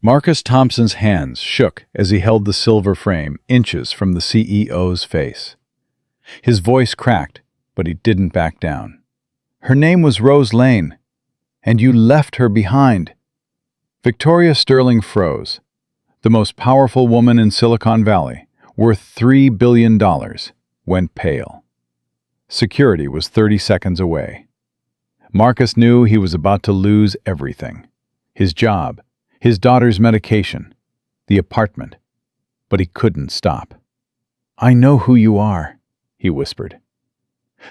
Marcus Thompson's hands shook as he held the silver frame inches from the CEO's face. His voice cracked, but he didn't back down. "Her name was Rose Lane, and you left her behind." Victoria Sterling froze. The most powerful woman in Silicon Valley, worth $3 billion, went pale. Security was 30 seconds away. Marcus knew he was about to lose everything. His job, his daughter's medication, the apartment. But he couldn't stop. "I know who you are," he whispered.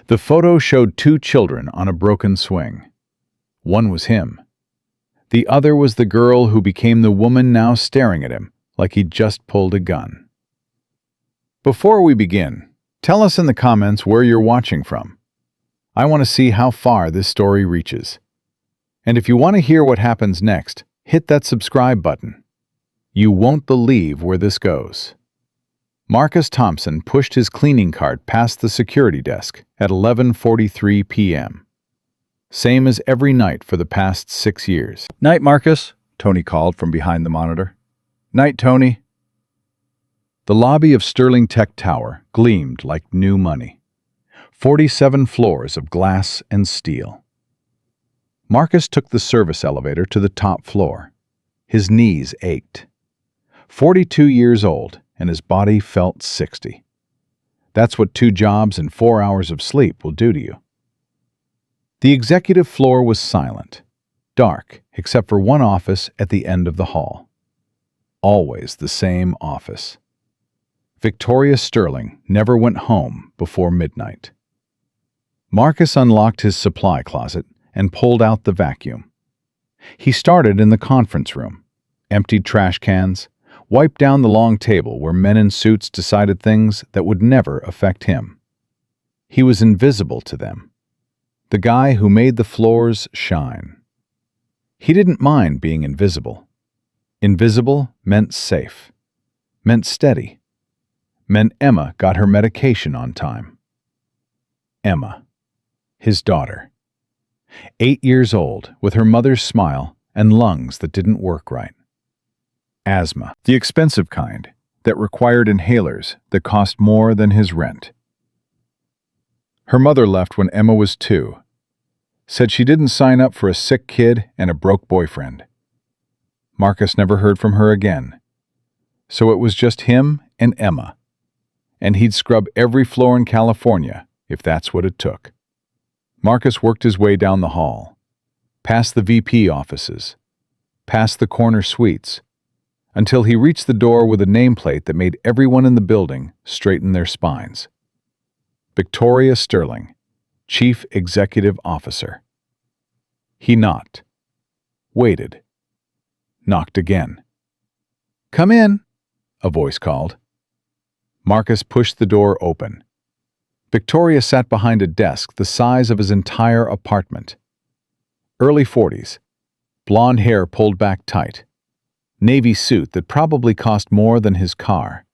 The photo showed two children on a broken swing. One was him. The other was the girl who became the woman now staring at him like he'd just pulled a gun. Before we begin, tell us in the comments where you're watching from. I want to see how far this story reaches. And if you want to hear what happens next, hit that subscribe button. You won't believe where this goes. Marcus Thompson pushed his cleaning cart past the security desk at 11:43 p.m. Same as every night for the past 6 years. "Night, Marcus," Tony called from behind the monitor. "Night, Tony." The lobby of Sterling Tech Tower gleamed like new money. 47 floors of glass and steel. Marcus took the service elevator to the top floor. His knees ached. 42 years old, and his body felt 60. That's what 2 jobs and 4 hours of sleep will do to you. The executive floor was silent, dark, except for one office at the end of the hall. Always the same office. Victoria Sterling never went home before midnight. Marcus unlocked his supply closet and pulled out the vacuum. He started in the conference room, emptied trash cans, wiped down the long table where men in suits decided things that would never affect him. He was invisible to them. The guy who made the floors shine. He didn't mind being invisible. Invisible meant safe, meant steady, meant Emma got her medication on time. Emma, his daughter. 8 years old, with her mother's smile and lungs that didn't work right. Asthma, the expensive kind, that required inhalers that cost more than his rent. Her mother left when Emma was 2. Said she didn't sign up for a sick kid and a broke boyfriend. Marcus never heard from her again. So it was just him and Emma. And he'd scrub every floor in California if that's what it took. Marcus worked his way down the hall, past the VP offices, past the corner suites, until he reached the door with a nameplate that made everyone in the building straighten their spines. Victoria Sterling, Chief Executive Officer. He knocked, waited, knocked again. "Come in," a voice called. Marcus pushed the door open. Victoria sat behind a desk the size of his entire apartment. Early 40s, blonde hair pulled back tight, navy suit that probably cost more than his car.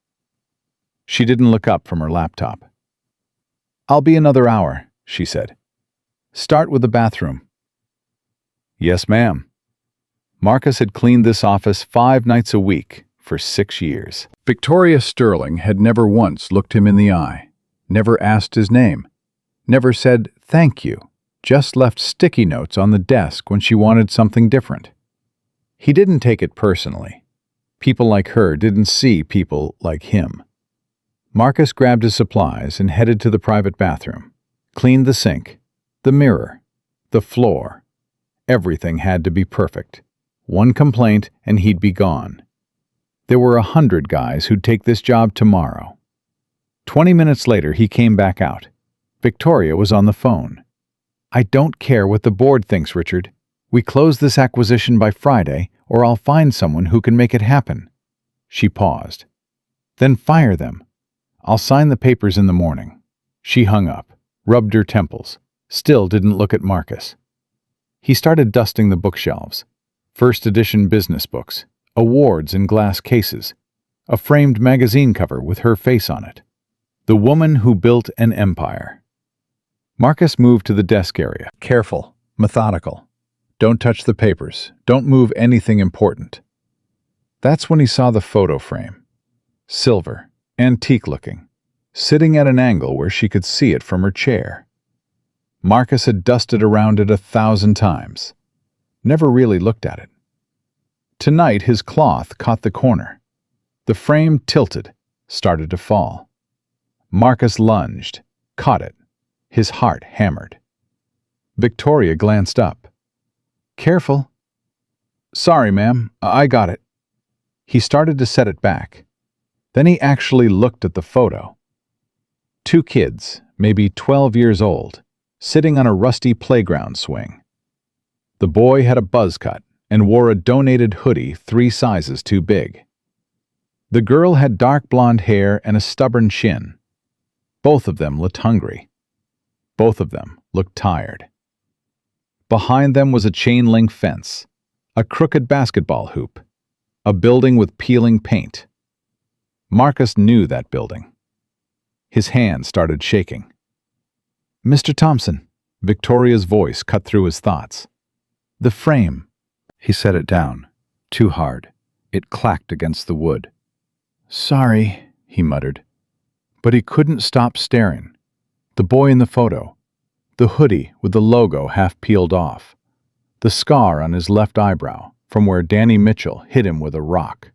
She didn't look up from her laptop. "I'll be another hour," she said. "Start with the bathroom." "Yes, ma'am." Marcus had cleaned this office 5 nights a week for 6 years. Victoria Sterling had never once looked him in the eye, never asked his name, never said thank you, just left sticky notes on the desk when she wanted something different. He didn't take it personally. People like her didn't see people like him. Marcus grabbed his supplies and headed to the private bathroom, cleaned the sink, the mirror, the floor. Everything had to be perfect. One complaint and he'd be gone. There were 100 guys who'd take this job tomorrow. 20 minutes later, he came back out. Victoria was on the phone. "I don't care what the board thinks, Richard. We close this acquisition by Friday, or I'll find someone who can make it happen." She paused. "Then fire them. I'll sign the papers in the morning." She hung up, rubbed her temples, still didn't look at Marcus. He started dusting the bookshelves. First edition business books, awards in glass cases, a framed magazine cover with her face on it. The woman who built an empire. Marcus moved to the desk area, careful, methodical. Don't touch the papers. Don't move anything important. That's when he saw the photo frame. Silver, antique-looking, sitting at an angle where she could see it from her chair. Marcus had dusted around it 1,000 times, never really looked at it. Tonight his cloth caught the corner. The frame tilted, started to fall. Marcus lunged, caught it. His heart hammered. Victoria glanced up. "Careful." "Sorry, ma'am, I got it." He started to set it back. Then he actually looked at the photo. 2 kids, maybe 12 years old, sitting on a rusty playground swing. The boy had a buzz cut and wore a donated hoodie 3 sizes too big. The girl had dark blonde hair and a stubborn chin. Both of them looked hungry. Both of them looked tired. Behind them was a chain-link fence, a crooked basketball hoop, a building with peeling paint. Marcus knew that building. His hand started shaking. "Mr. Thompson," Victoria's voice cut through his thoughts. "The frame." He set it down, too hard. It clacked against the wood. "Sorry," he muttered. But he couldn't stop staring. The boy in the photo, the hoodie with the logo half peeled off, the scar on his left eyebrow from where Danny Mitchell hit him with a rock.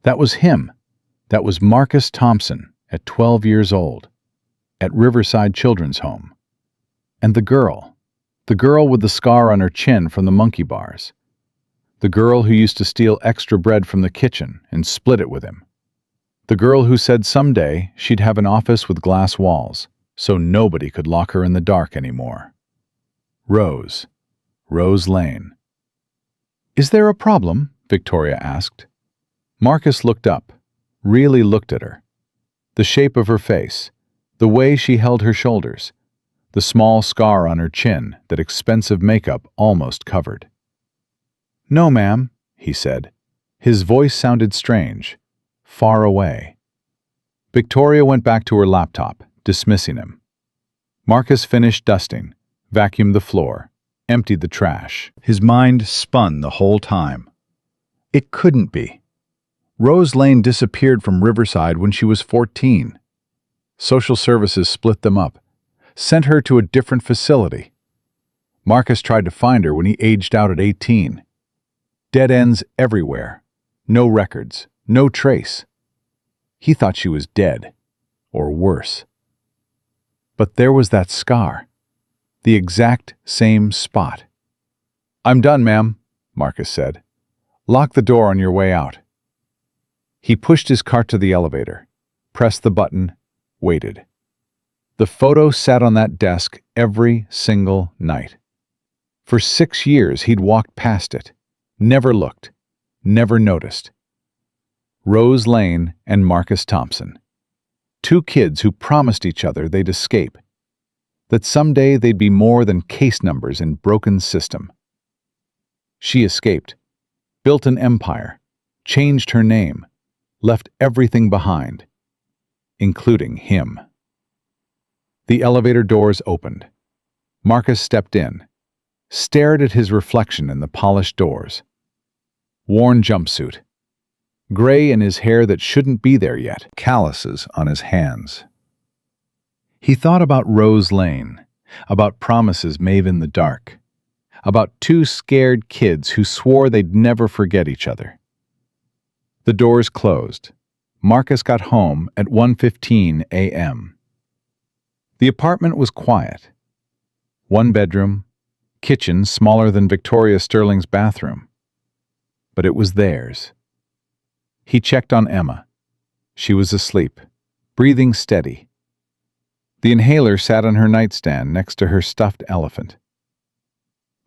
That was him. That was Marcus Thompson at 12 years old, at Riverside Children's Home. And the girl with the scar on her chin from the monkey bars, the girl who used to steal extra bread from the kitchen and split it with him, the girl who said someday she'd have an office with glass walls so nobody could lock her in the dark anymore. Rose Lane. "Is there a problem?" Victoria asked. Marcus looked up, really looked at her. The shape of her face, the way she held her shoulders, the small scar on her chin that expensive makeup almost covered. "No, ma'am," he said. His voice sounded strange, far away. Victoria went back to her laptop, dismissing him. Marcus finished dusting, vacuumed the floor, emptied the trash. His mind spun the whole time. It couldn't be. Rose Lane disappeared from Riverside when she was 14. Social services split them up, sent her to a different facility. Marcus tried to find her when he aged out at 18. Dead ends everywhere. No records, no trace. He thought she was dead, or worse. But there was that scar, the exact same spot. "I'm done, ma'am," Marcus said. "Lock the door on your way out." He pushed his cart to the elevator, pressed the button, waited. The photo sat on that desk every single night. For 6 years he'd walked past it, never looked, never noticed. Rose Lane and Marcus Thompson. 2 kids who promised each other they'd escape, that someday they'd be more than case numbers in broken system. She escaped, built an empire, changed her name, left everything behind, including him. The elevator doors opened. Marcus stepped in, stared at his reflection in the polished doors. Worn jumpsuit, gray in his hair that shouldn't be there yet, calluses on his hands. He thought about Rose Lane, about promises made in the dark, about 2 scared kids who swore they'd never forget each other. The doors closed. Marcus got home at 1:15 a.m. The apartment was quiet. 1 bedroom, kitchen smaller than Victoria Sterling's bathroom. But it was theirs. He checked on Emma. She was asleep, breathing steady. The inhaler sat on her nightstand next to her stuffed elephant.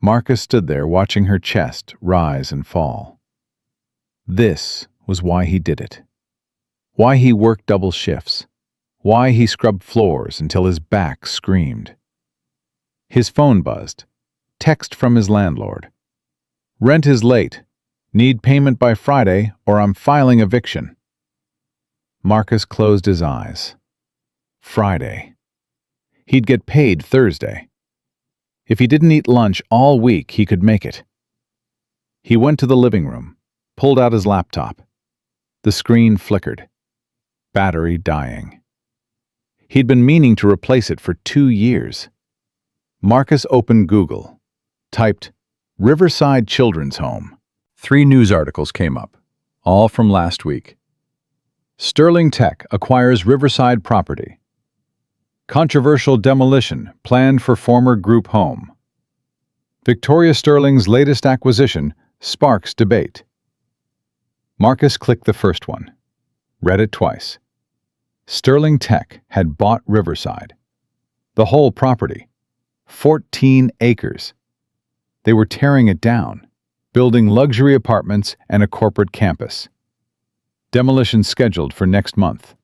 Marcus stood there watching her chest rise and fall. This was why he did it. Why he worked double shifts. Why he scrubbed floors until his back screamed. His phone buzzed. Text from his landlord. "Rent is late. Need payment by Friday or I'm filing eviction." Marcus closed his eyes. Friday. He'd get paid Thursday. If he didn't eat lunch all week, he could make it. He went to the living room, pulled out his laptop. The screen flickered. Battery dying. He'd been meaning to replace it for 2 years. Marcus opened Google, typed Riverside Children's Home. 3 news articles came up, all from last week. Sterling Tech acquires Riverside property. Controversial demolition planned for former group home. Victoria Sterling's latest acquisition sparks debate. Marcus clicked the first one, read it twice. Sterling Tech had bought Riverside. The whole property, 14 acres. They were tearing it down, building luxury apartments and a corporate campus. Demolition scheduled for next month.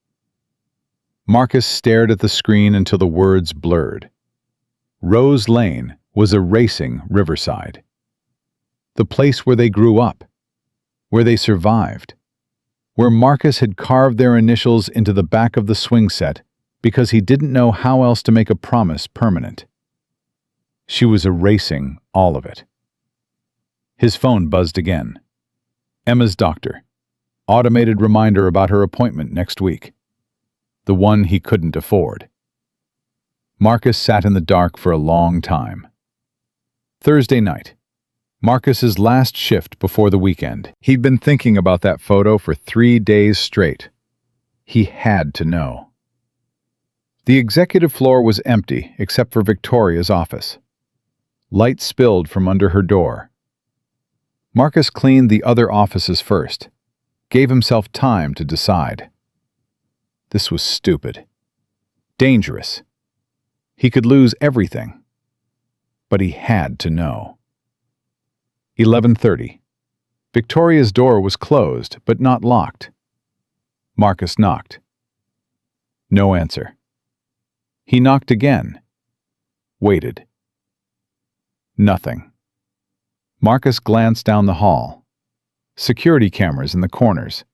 Marcus stared at the screen until the words blurred. Rose Lane was erasing Riverside. The place where they grew up, where they survived, where Marcus had carved their initials into the back of the swing set because he didn't know how else to make a promise permanent. She was erasing all of it. His phone buzzed again. Emma's doctor. Automated reminder about her appointment next week. The one he couldn't afford. Marcus sat in the dark for a long time. Thursday night. Marcus's last shift before the weekend. He'd been thinking about that photo for 3 days straight. He had to know. The executive floor was empty except for Victoria's office. Light spilled from under her door. Marcus cleaned the other offices first, gave himself time to decide. This was stupid. Dangerous. He could lose everything. But he had to know. 11:30. Victoria's door was closed, but not locked. Marcus knocked. No answer. He knocked again. Waited. Nothing. Marcus glanced down the hall. Security cameras in the corners,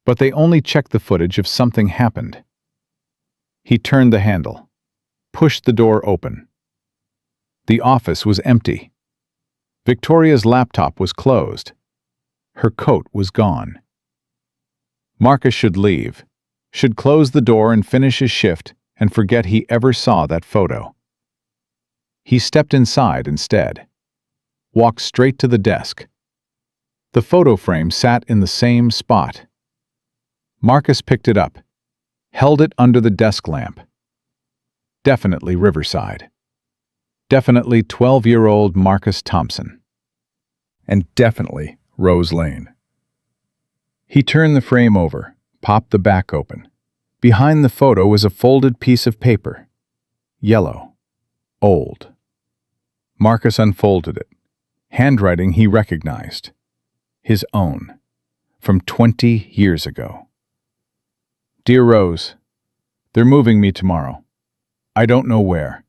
but they only checked the footage if something happened. He turned the handle, pushed the door open. The office was empty. Victoria's laptop was closed. Her coat was gone. Marcus should leave, should close the door and finish his shift and forget he ever saw that photo. He stepped inside instead, walked straight to the desk. The photo frame sat in the same spot. Marcus picked it up, held it under the desk lamp. Definitely Riverside. Definitely 12-year-old Marcus Thompson. And definitely Rose Lane. He turned the frame over, popped the back open. Behind the photo was a folded piece of paper. Yellow. Old. Marcus unfolded it. Handwriting he recognized. His own. From 20 years ago. Dear Rose, they're moving me tomorrow. I don't know where.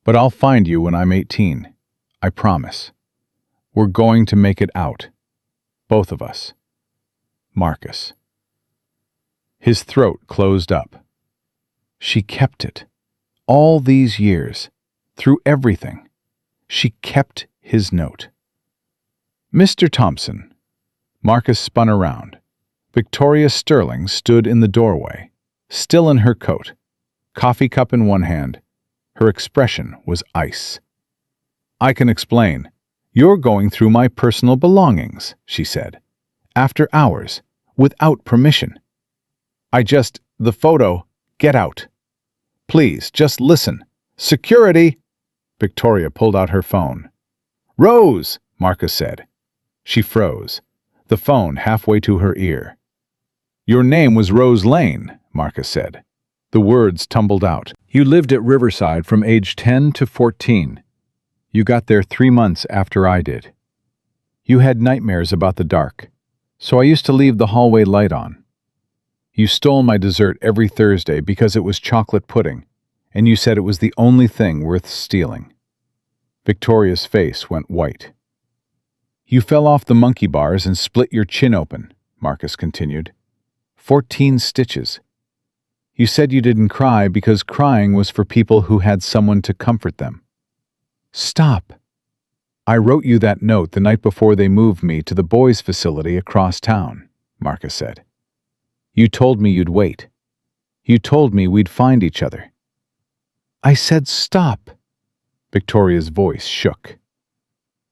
But I'll find you when I'm 18. I promise. We're going to make it out. Both of us. Marcus. His throat closed up. She kept it. All these years. Through everything. She kept his note. Mr. Thompson. Marcus spun around. Victoria Sterling stood in the doorway, still in her coat, coffee cup in one hand. Her expression was ice. I can explain. You're going through my personal belongings, she said. After hours, without permission. The photo, get out. Please, just listen. Security! Victoria pulled out her phone. Rose, Marcus said. She froze, the phone halfway to her ear. Your name was Rose Lane, Marcus said. The words tumbled out. You lived at Riverside from age 10 to 14. You got there 3 months after I did. You had nightmares about the dark, so I used to leave the hallway light on. You stole my dessert every Thursday because it was chocolate pudding, and you said it was the only thing worth stealing. Victoria's face went white. You fell off the monkey bars and split your chin open, Marcus continued. 14 stitches. You said you didn't cry because crying was for people who had someone to comfort them. Stop. I wrote you that note the night before they moved me to the boys' facility across town, Marcus said. You told me you'd wait. You told me we'd find each other. I said stop. Victoria's voice shook.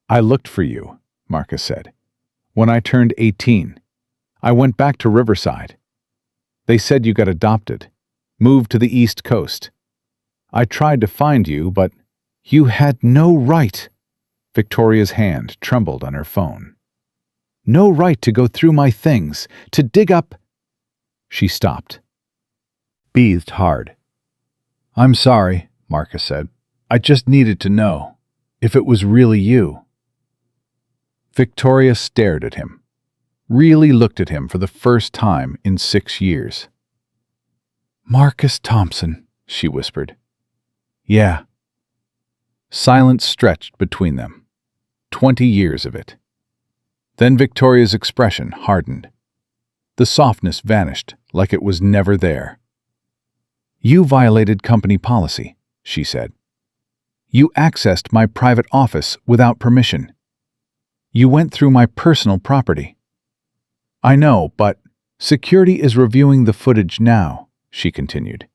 I looked for you, Marcus said. When I turned 18, I went back to Riverside. They said you got adopted, moved to the East Coast. I tried to find you, but you had no right. Victoria's hand trembled on her phone. No right to go through my things, to dig up. She stopped. Breathed hard. I'm sorry, Marcus said. I just needed to know if it was really you. Victoria stared at him, really looked at him for the first time in 6 years. Marcus Thompson, she whispered. Yeah. Silence stretched between them. 20 years of it. Then Victoria's expression hardened. The softness vanished like it was never there. You violated company policy, she said. You accessed my private office without permission. You went through my personal property. I know, but security is reviewing the footage now, she continued.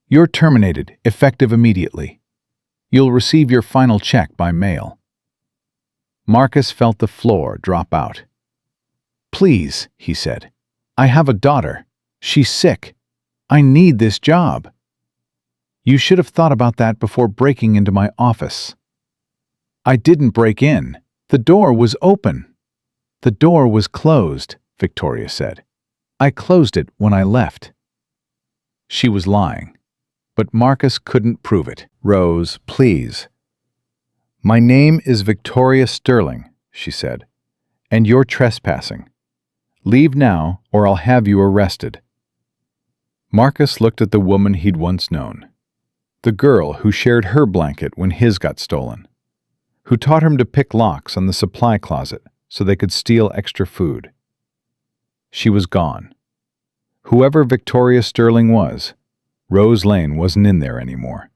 You're terminated, effective immediately. You'll receive your final check by mail. Marcus felt the floor drop out. Please, he said. I have a daughter. She's sick. I need this job. You should have thought about that before breaking into my office. I didn't break in. The door was open. The door was closed, Victoria said. I closed it when I left. She was lying, but Marcus couldn't prove it. Rose, please. My name is Victoria Sterling, she said, and you're trespassing. Leave now, or I'll have you arrested. Marcus looked at the woman he'd once known, the girl who shared her blanket when his got stolen, who taught him to pick locks on the supply closet so they could steal extra food. She was gone. Whoever Victoria Sterling was, Rose Lane wasn't in there anymore.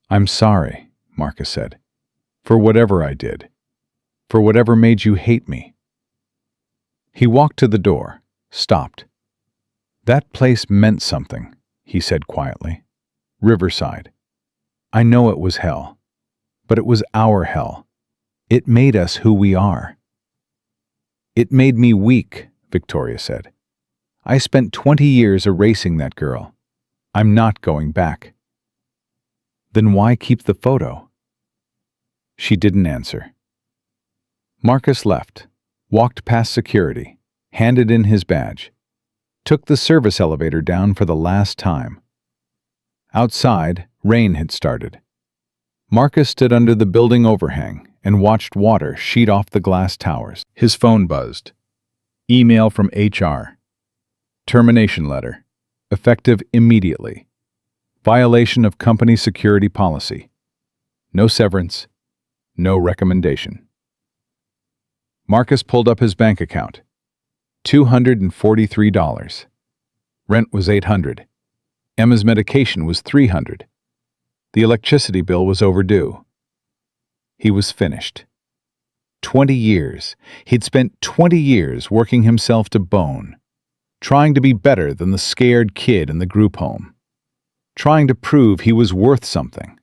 I'm sorry, Marcus said, for whatever I did, for whatever made you hate me. He walked to the door, stopped. That place meant something, he said quietly. Riverside. I know it was hell, but it was our hell. It made us who we are. It made me weak, Victoria said. I spent 20 years erasing that girl. I'm not going back. Then why keep the photo? She didn't answer. Marcus left, walked past security, handed in his badge, took the service elevator down for the last time. Outside, rain had started. Marcus stood under the building overhang and watched water sheet off the glass towers. His phone buzzed. Email from HR. Termination letter. Effective immediately. Violation of company security policy. No severance. No recommendation. Marcus pulled up his bank account. $243. Rent was $800. Emma's medication was $300. The electricity bill was overdue. He was finished. 20 years. He'd spent 20 years working himself to bone, trying to be better than the scared kid in the group home, trying to prove he was worth something.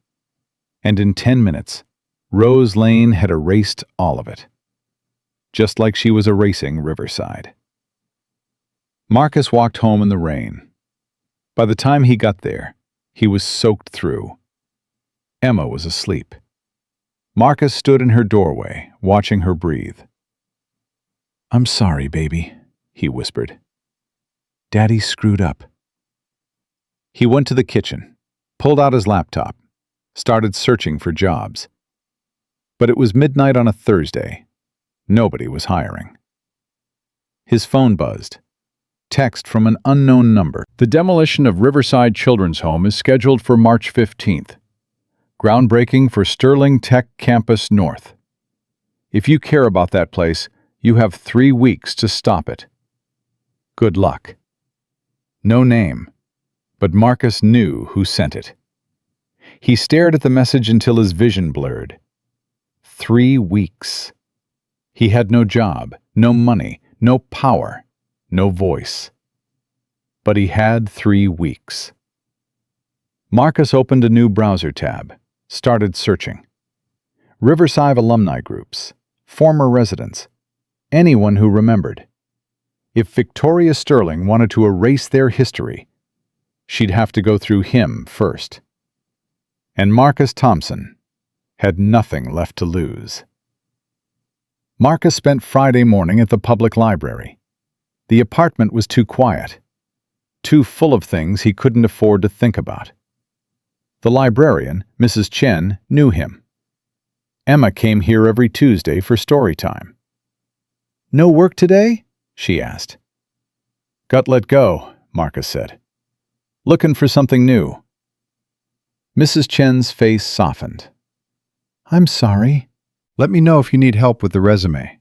And in 10 minutes, Rose Lane had erased all of it, just like she was erasing Riverside. Marcus walked home in the rain. By the time he got there, he was soaked through. Emma was asleep. Marcus stood in her doorway, watching her breathe. I'm sorry, baby, he whispered. Daddy screwed up. He went to the kitchen, pulled out his laptop, started searching for jobs. But it was midnight on a Thursday. Nobody was hiring. His phone buzzed. Text from an unknown number. The demolition of Riverside Children's Home is scheduled for March 15th. Groundbreaking for Sterling Tech Campus North. If you care about that place, you have 3 weeks to stop it. Good luck. No name, but Marcus knew who sent it. He stared at the message until his vision blurred. 3 weeks. He had no job, no money, no power, no voice. But he had 3 weeks. Marcus opened a new browser tab, started searching. Riverside alumni groups, former residents, anyone who remembered. If Victoria Sterling wanted to erase their history, she'd have to go through him first. And Marcus Thompson had nothing left to lose. Marcus spent Friday morning at the public library. The apartment was too quiet, too full of things he couldn't afford to think about. The librarian, Mrs. Chen, knew him. Emma came here every Tuesday for story time. "No work today?" she asked. "Got let go," Marcus said. "Looking for something new." Mrs. Chen's face softened. "I'm sorry. Let me know if you need help with the resume."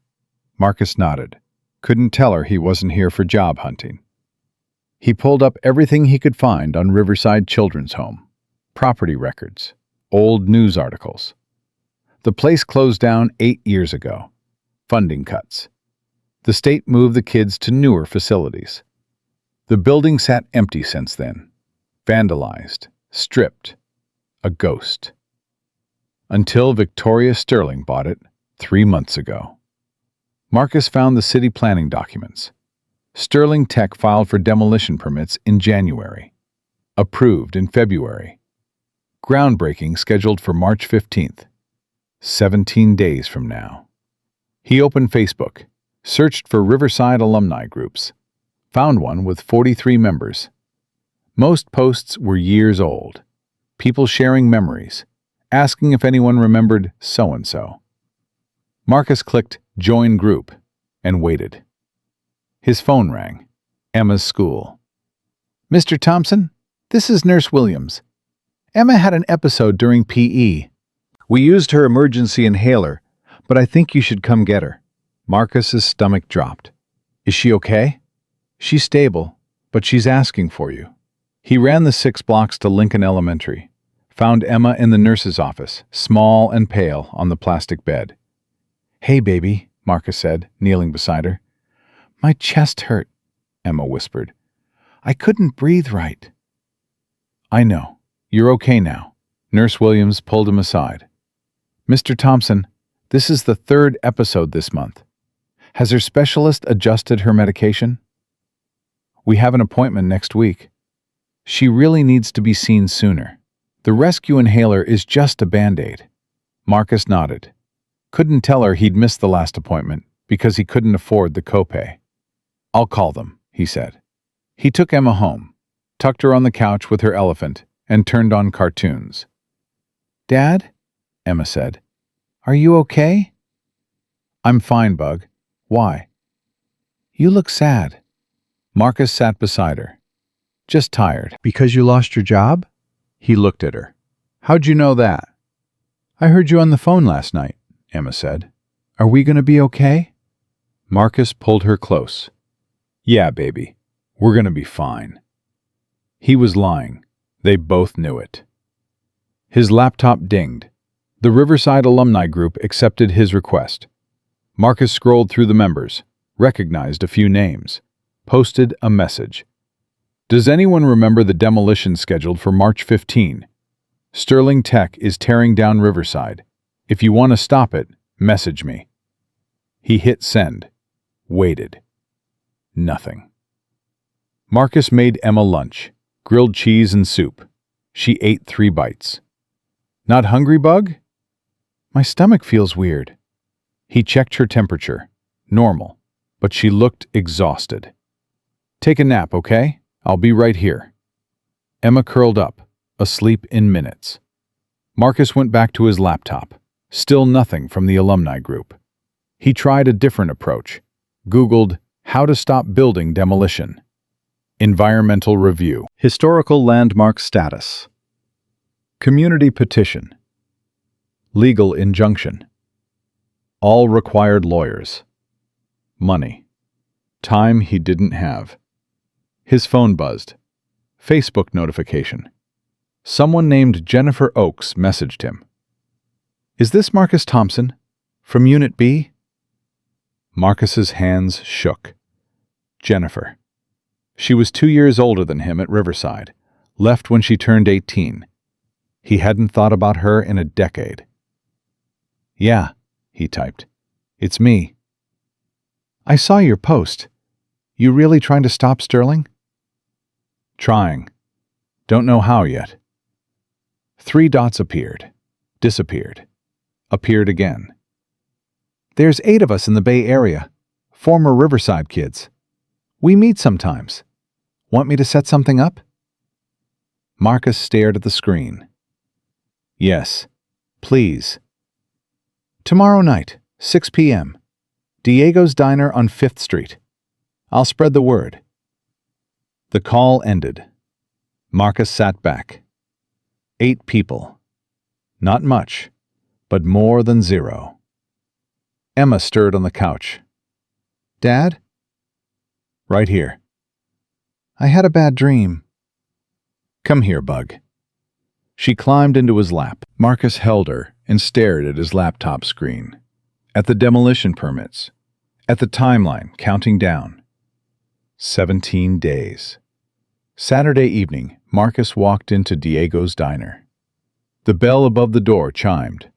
Marcus nodded. Couldn't tell her he wasn't here for job hunting. He pulled up everything he could find on Riverside Children's Home. Property records, old news articles. The place closed down 8 years ago. Funding cuts. The state moved the kids to newer facilities. The building sat empty since then. Vandalized, stripped, a ghost. Until Victoria Sterling bought it 3 months ago. Marcus found the city planning documents. Sterling Tech filed for demolition permits in January. Approved in February. Groundbreaking scheduled for March 15th. 17 days from now. He opened Facebook, searched for Riverside alumni groups, found one with 43 members. Most posts were years old. People sharing memories, asking if anyone remembered so-and-so. Marcus clicked Join Group and waited. His phone rang. Emma's school. "Mr. Thompson, this is Nurse Williams. Emma had an episode during PE. We used her emergency inhaler, but I think you should come get her." Marcus's stomach dropped. "Is she okay?" "She's stable, but she's asking for you." He ran the 6 blocks to Lincoln Elementary, found Emma in the nurse's office, small and pale, on the plastic bed. "Hey, baby," Marcus said, kneeling beside her. "My chest hurt," Emma whispered. "I couldn't breathe right." "I know. You're okay now." Nurse Williams pulled him aside. "Mr. Thompson, this is the 3rd episode this month. Has her specialist adjusted her medication?" "We have an appointment next week. She really needs to be seen sooner. The rescue inhaler is just a Band-Aid." Marcus nodded. Couldn't tell her he'd missed the last appointment because he couldn't afford the copay. "I'll call them," he said. He took Emma home, tucked her on the couch with her elephant, and turned on cartoons. "Dad?" Emma said. "Are you okay?" "I'm fine, Bug. Why?" "You look sad." Marcus sat beside her. "Just tired." "Because you lost your job?" He looked at her. "How'd you know that?" "I heard you on the phone last night," Emma said. "Are we going to be okay?" Marcus pulled her close. "Yeah, baby. We're going to be fine." He was lying. They both knew it. His laptop dinged. The Riverside alumni group accepted his request. Marcus scrolled through the members, recognized a few names, posted a message. "Does anyone remember the demolition scheduled for March 15? Sterling Tech is tearing down Riverside. If you want to stop it, message me." He hit send. Waited. Nothing. Marcus made Emma lunch, grilled cheese and soup. She ate 3 bites. "Not hungry, Bug?" "My stomach feels weird." He checked her temperature. Normal, but she looked exhausted. "Take a nap, okay? I'll be right here." Emma curled up, asleep in minutes. Marcus went back to his laptop. Still nothing from the alumni group. He tried a different approach. Googled, "How to stop building demolition." Environmental review. Historical landmark status. Community petition. Legal injunction. All required lawyers. Money. Time he didn't have. His phone buzzed. Facebook notification. Someone named Jennifer Oakes messaged him. "Is this Marcus Thompson?" From Unit B? Marcus's hands shook. Jennifer. She was 2 years older than him at Riverside, left when she turned 18. He hadn't thought about her in a decade. Yeah, he typed. It's me. I saw your post. You really trying to stop Sterling? Trying. Don't know how yet. 3 dots appeared, disappeared, appeared again. There's 8 of us in the Bay Area, former Riverside kids. We meet sometimes. Want me to set something up? Marcus stared at the screen. Yes, please. Tomorrow night, 6 p.m. Diego's Diner on 5th Street. I'll spread the word. The call ended. Marcus sat back. 8 people. Not much, but more than 0. Emma stirred on the couch. Dad? Right here. I had a bad dream. Come here, Bug. She climbed into his lap. Marcus held her and stared at his laptop screen, at the demolition permits, at the timeline counting down. 17 days. Saturday evening, Marcus walked into Diego's Diner. The bell above the door chimed.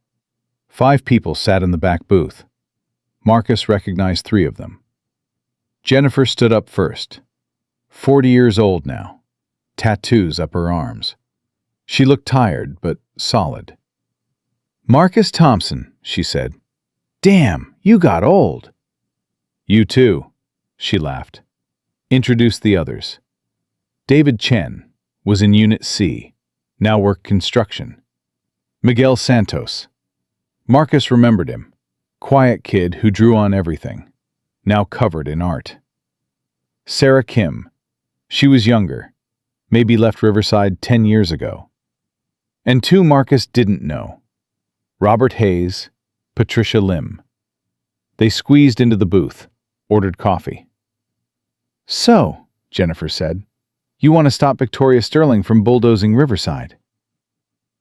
5 people sat in the back booth. Marcus recognized 3 of them. Jennifer stood up first. 40 years old now. Tattoos up her arms. She looked tired, but solid. Marcus Thompson, she said. Damn, you got old. You too, she laughed. Introduced the others. David Chen was in Unit C, now worked construction. Miguel Santos. Marcus remembered him. Quiet kid who drew on everything, now covered in art. Sarah Kim. She was younger, maybe left Riverside 10 years ago. And 2 Marcus didn't know. Robert Hayes, Patricia Lim. They squeezed into the booth, ordered coffee. So, Jennifer said, you want to stop Victoria Sterling from bulldozing Riverside?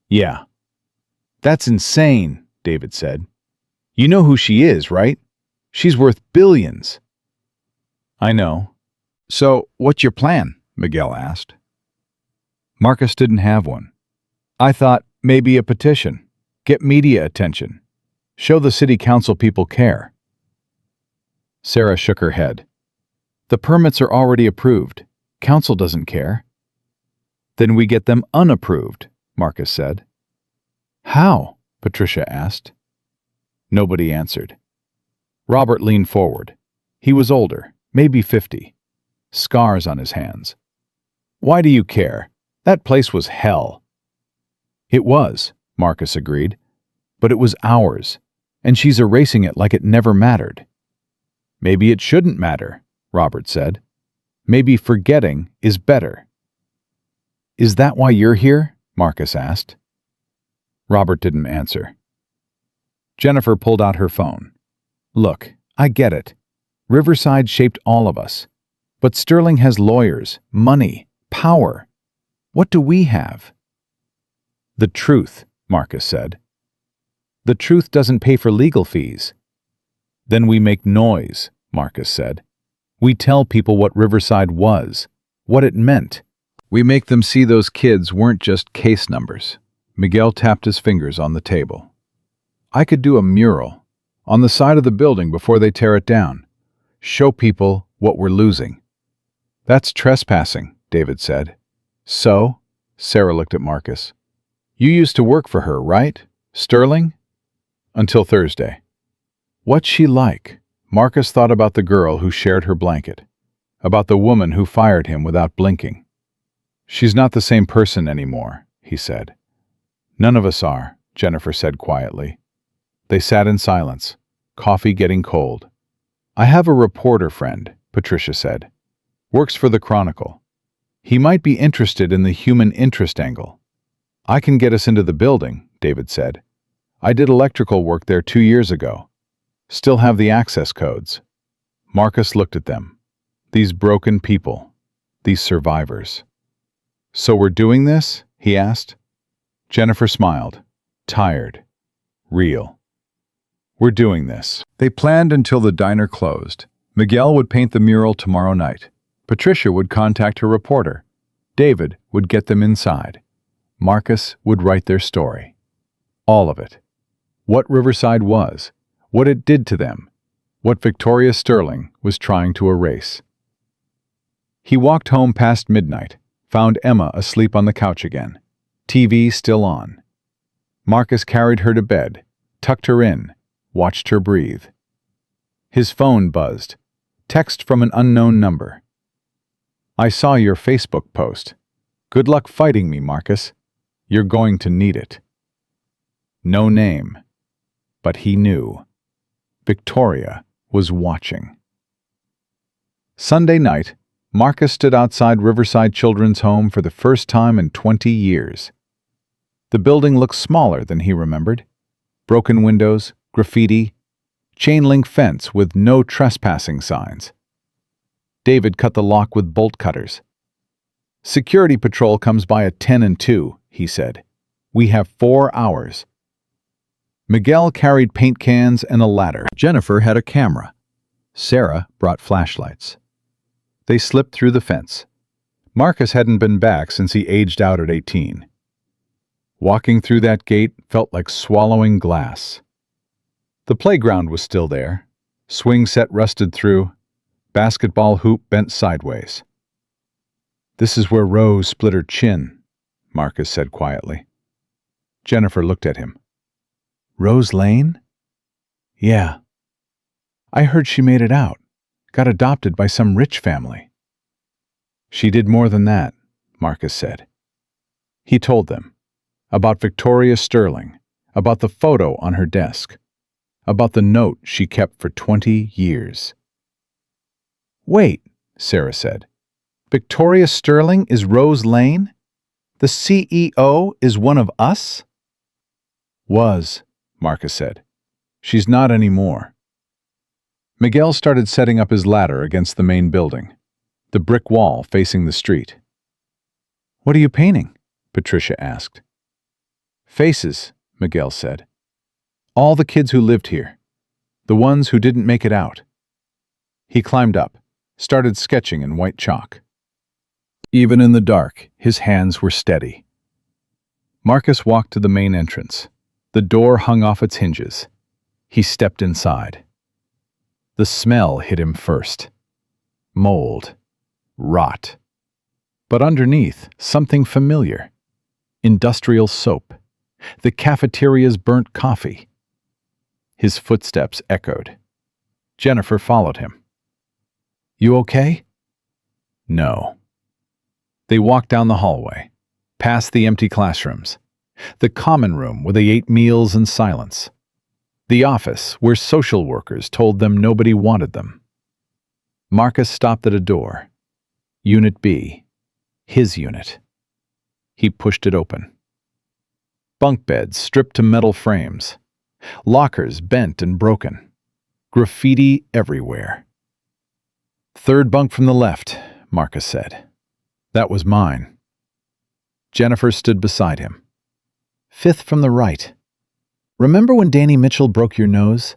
Yeah. That's insane, David said. You know who she is, right? She's worth billions. I know. So, what's your plan? Miguel asked. Marcus didn't have one. I thought maybe a petition. Get media attention. Show the city council people care. Sarah shook her head. The permits are already approved. Council doesn't care. Then we get them unapproved, Marcus said. How? Patricia asked. Nobody answered. Robert leaned forward. He was older, maybe 50. Scars on his hands. Why do you care? That place was hell. It was, Marcus agreed. But it was ours, and she's erasing it like it never mattered. Maybe it shouldn't matter, Robert said. Maybe forgetting is better. Is that why you're here? Marcus asked. Robert didn't answer. Jennifer pulled out her phone. Look, I get it. Riverside shaped all of us. But Sterling has lawyers, money, power. What do we have? The truth, Marcus said. The truth doesn't pay for legal fees. Then we make noise, Marcus said. We tell people what Riverside was, what it meant. We make them see those kids weren't just case numbers. Miguel tapped his fingers on the table. I could do a mural on the side of the building before they tear it down. Show people what we're losing. That's trespassing, David said. So? Sarah looked at Marcus. You used to work for her, right? Sterling? Until Thursday. What's she like? Marcus thought about the girl who shared her blanket, about the woman who fired him without blinking. She's not the same person anymore, he said. None of us are, Jennifer said quietly. They sat in silence, coffee getting cold. I have a reporter friend, Patricia said. Works for the Chronicle. He might be interested in the human interest angle. I can get us into the building, David said. I did electrical work there 2 years ago. Still have the access codes. Marcus looked at them. These broken people. These survivors. So we're doing this? He asked. Jennifer smiled. Tired. Real. We're doing this. They planned until the diner closed. Miguel would paint the mural tomorrow night. Patricia would contact her reporter. David would get them inside. Marcus would write their story. All of it. What Riverside was, what it did to them, what Victoria Sterling was trying to erase. He walked home past midnight, found Emma asleep on the couch again, TV still on. Marcus carried her to bed, tucked her in, watched her breathe. His phone buzzed. Text from an unknown number. I saw your Facebook post. Good luck fighting me, Marcus. You're going to need it. No name. But he knew. Victoria was watching. Sunday night, Marcus stood outside Riverside Children's Home for the first time in 20 years. The building looked smaller than he remembered. Broken windows, graffiti, chain-link fence with no trespassing signs. David cut the lock with bolt cutters. Security patrol comes by at 10 and 2, he said. We have 4 hours. Miguel carried paint cans and a ladder. Jennifer had a camera. Sarah brought flashlights. They slipped through the fence. Marcus hadn't been back since he aged out at 18. Walking through that gate felt like swallowing glass. The playground was still there. Swing set rusted through. Basketball hoop bent sideways. This is where Rose split her chin, Marcus said quietly. Jennifer looked at him. Rose Lane? Yeah. I heard she made it out, got adopted by some rich family. She did more than that, Marcus said. He told them about Victoria Sterling, about the photo on her desk, about the note she kept for 20 years. Wait, Sarah said. Victoria Sterling is Rose Lane? The CEO is one of us? Was, Marcus said. She's not anymore. Miguel started setting up his ladder against the main building, the brick wall facing the street. What are you painting? Patricia asked. Faces, Miguel said. All the kids who lived here. The ones who didn't make it out. He climbed up, started sketching in white chalk. Even in the dark, his hands were steady. Marcus walked to the main entrance. The door hung off its hinges. He stepped inside. The smell hit him first. Mold. Rot. But underneath, something familiar. Industrial soap. The cafeteria's burnt coffee. His footsteps echoed. Jennifer followed him. You okay? No. They walked down the hallway, past the empty classrooms, the common room where they ate meals in silence, the office where social workers told them nobody wanted them. Marcus stopped at a door. Unit B. His unit. He pushed it open. Bunk beds stripped to metal frames. Lockers bent and broken. Graffiti everywhere. Third bunk from the left, Marcus said. That was mine. Jennifer stood beside him. Fifth from the right. Remember when Danny Mitchell broke your nose?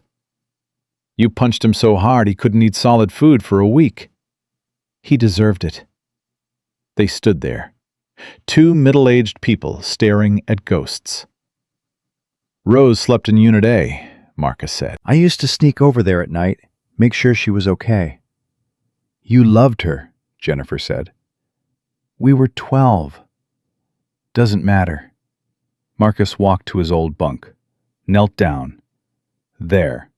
You punched him so hard he couldn't eat solid food for a week. He deserved it. They stood there, two middle-aged people staring at ghosts. Rose slept in Unit A, Marcus said. I used to sneak over there at night, make sure she was okay. You loved her, Jennifer said. We were 12. Doesn't matter. Marcus walked to his old bunk, knelt down. There,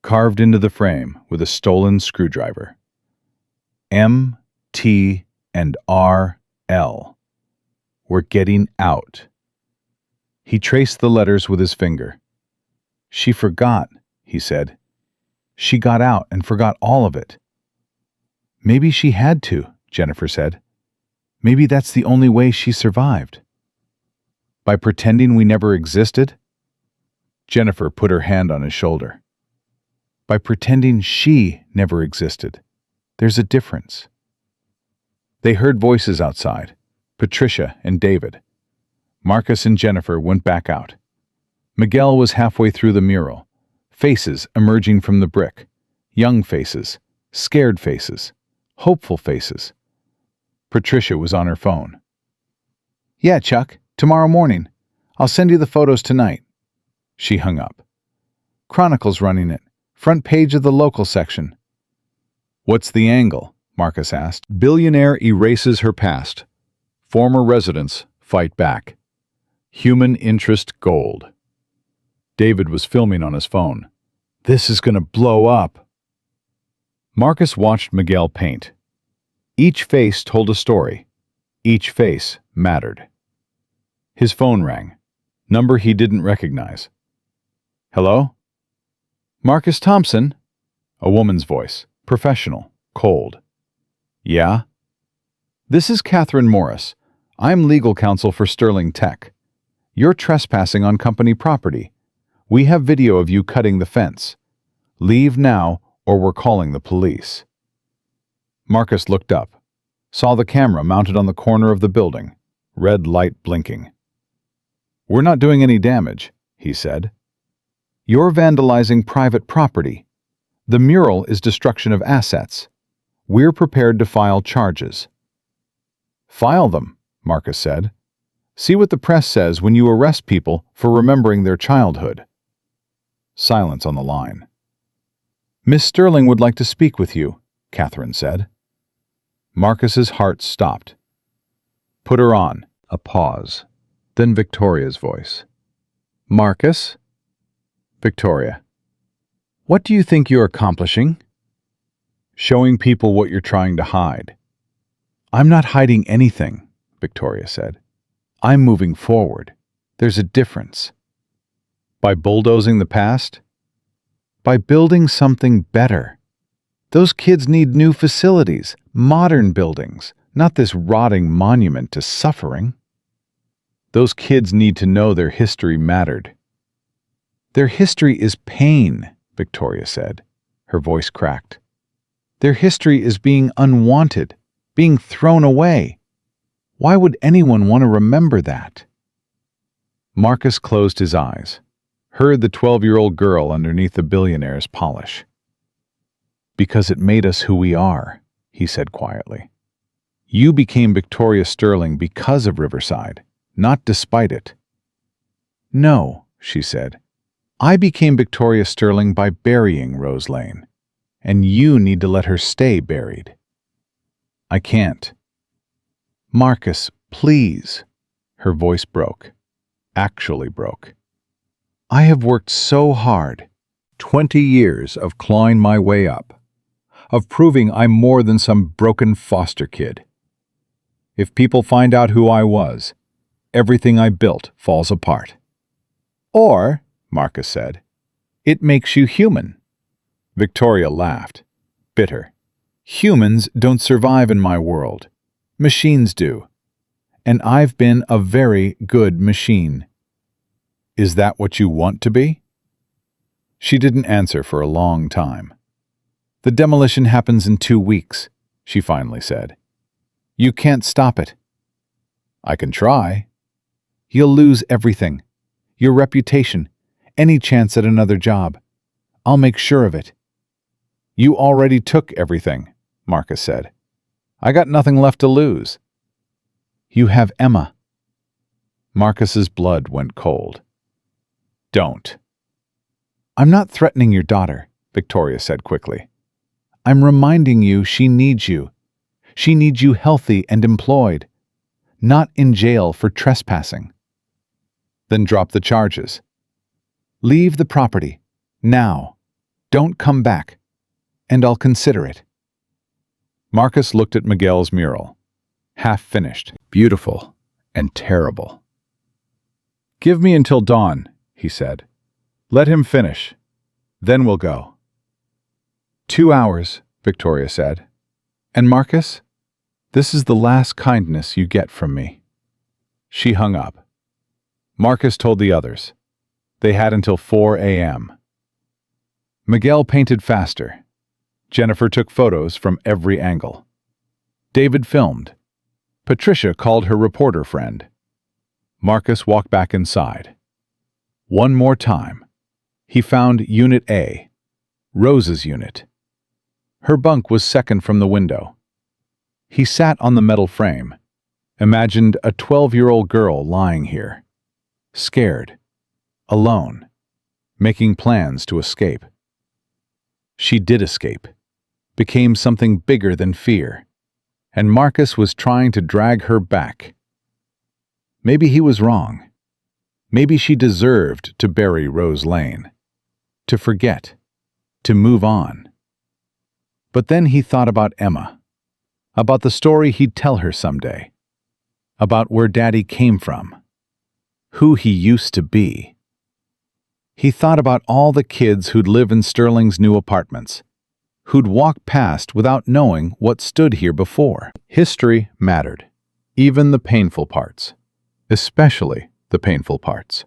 carved into the frame with a stolen screwdriver. M, T, and R, L. We're getting out. He traced the letters with his finger. She forgot, he said. She got out and forgot all of it. Maybe she had to, Jennifer said. Maybe that's the only way she survived. By pretending we never existed? Jennifer put her hand on his shoulder. By pretending she never existed. There's a difference. They heard voices outside, Patricia and David. Marcus and Jennifer went back out. Miguel was halfway through the mural, Faces emerging from the brick. Young faces, scared faces, hopeful faces. Patricia was on her phone. "Yeah, Chuck, tomorrow morning. I'll send you the photos tonight." She hung up. "Chronicle's running it. Front page of the local section." "What's the angle?" Marcus asked. "Billionaire erases her past. Former residents fight back. Human interest gold." David was filming on his phone. "This is going to blow up." Marcus watched Miguel paint. Each face told a story. Each face mattered. His phone rang. Number he didn't recognize. "Hello?" "Marcus Thompson?" A woman's voice. Professional. Cold. "Yeah?" "This is Catherine Morris. I'm legal counsel for Sterling Tech. You're trespassing on company property. We have video of you cutting the fence. Leave now or we're calling the police." Marcus looked up, saw the camera mounted on the corner of the building, red light blinking. "We're not doing any damage," he said. "You're vandalizing private property. The mural is destruction of assets. We're prepared to file charges." "File them," Marcus said. "See what the press says when you arrest people for remembering their childhood." Silence on the line. "Miss Sterling would like to speak with you," Catherine said. Marcus's heart stopped. "Put her on." A pause. Then Victoria's voice. "Marcus?" Victoria. "What do you think you're accomplishing?" "Showing people what you're trying to hide." "I'm not hiding anything," Victoria said. "I'm moving forward. There's a difference." "By bulldozing the past?" "By building something better. Those kids need new facilities, modern buildings, not this rotting monument to suffering." "Those kids need to know their history mattered." "Their history is pain," Victoria said. Her voice cracked. "Their history is being unwanted, being thrown away. Why would anyone want to remember that?" Marcus closed his eyes, heard the 12-year-old girl underneath the billionaire's polish. "Because it made us who we are," he said quietly. "You became Victoria Sterling because of Riverside, not despite it." "No," she said. "I became Victoria Sterling by burying Rose Lane, and you need to let her stay buried." "I can't." "Marcus, please." Her voice broke. Actually broke. "I have worked so hard. 20 years of clawing my way up, of proving I'm more than some broken foster kid. If people find out who I was, everything I built falls apart." "Or," Marcus said, "it makes you human." Victoria laughed, bitter. "Humans don't survive in my world. Machines do. And I've been a very good machine." "Is that what you want to be?" She didn't answer for a long time. "The demolition happens in 2 weeks," she finally said. "You can't stop it." "I can try." "You'll lose everything. Your reputation, any chance at another job. I'll make sure of it." "You already took everything," Marcus said. "I got nothing left to lose." "You have Emma." Marcus's blood went cold. "Don't." "I'm not threatening your daughter," Victoria said quickly. "I'm reminding you she needs you. She needs you healthy and employed, not in jail for trespassing." "Then drop the charges." "Leave the property. Now. Don't come back. And I'll consider it." Marcus looked at Miguel's mural. Half finished, beautiful, and terrible. "Give me until dawn," he said. "Let him finish. Then we'll go." 2 hours, Victoria said. "And Marcus, this is the last kindness you get from me." She hung up. Marcus told the others. They had until 4 a.m. Miguel painted faster. Jennifer took photos from every angle. David filmed. Patricia called her reporter friend. Marcus walked back inside. One more time. He found Unit A, Rose's unit. Her bunk was second from the window. He sat on the metal frame, imagined a 12-year-old girl lying here, scared, alone, making plans to escape. She did escape, became something bigger than fear, and Marcus was trying to drag her back. Maybe he was wrong. Maybe she deserved to bury Rose Lane, to forget, to move on. But then he thought about Emma, about the story he'd tell her someday, about where Daddy came from, who he used to be. He thought about all the kids who'd live in Sterling's new apartments, who'd walk past without knowing what stood here before. History mattered, even the painful parts, especially the painful parts.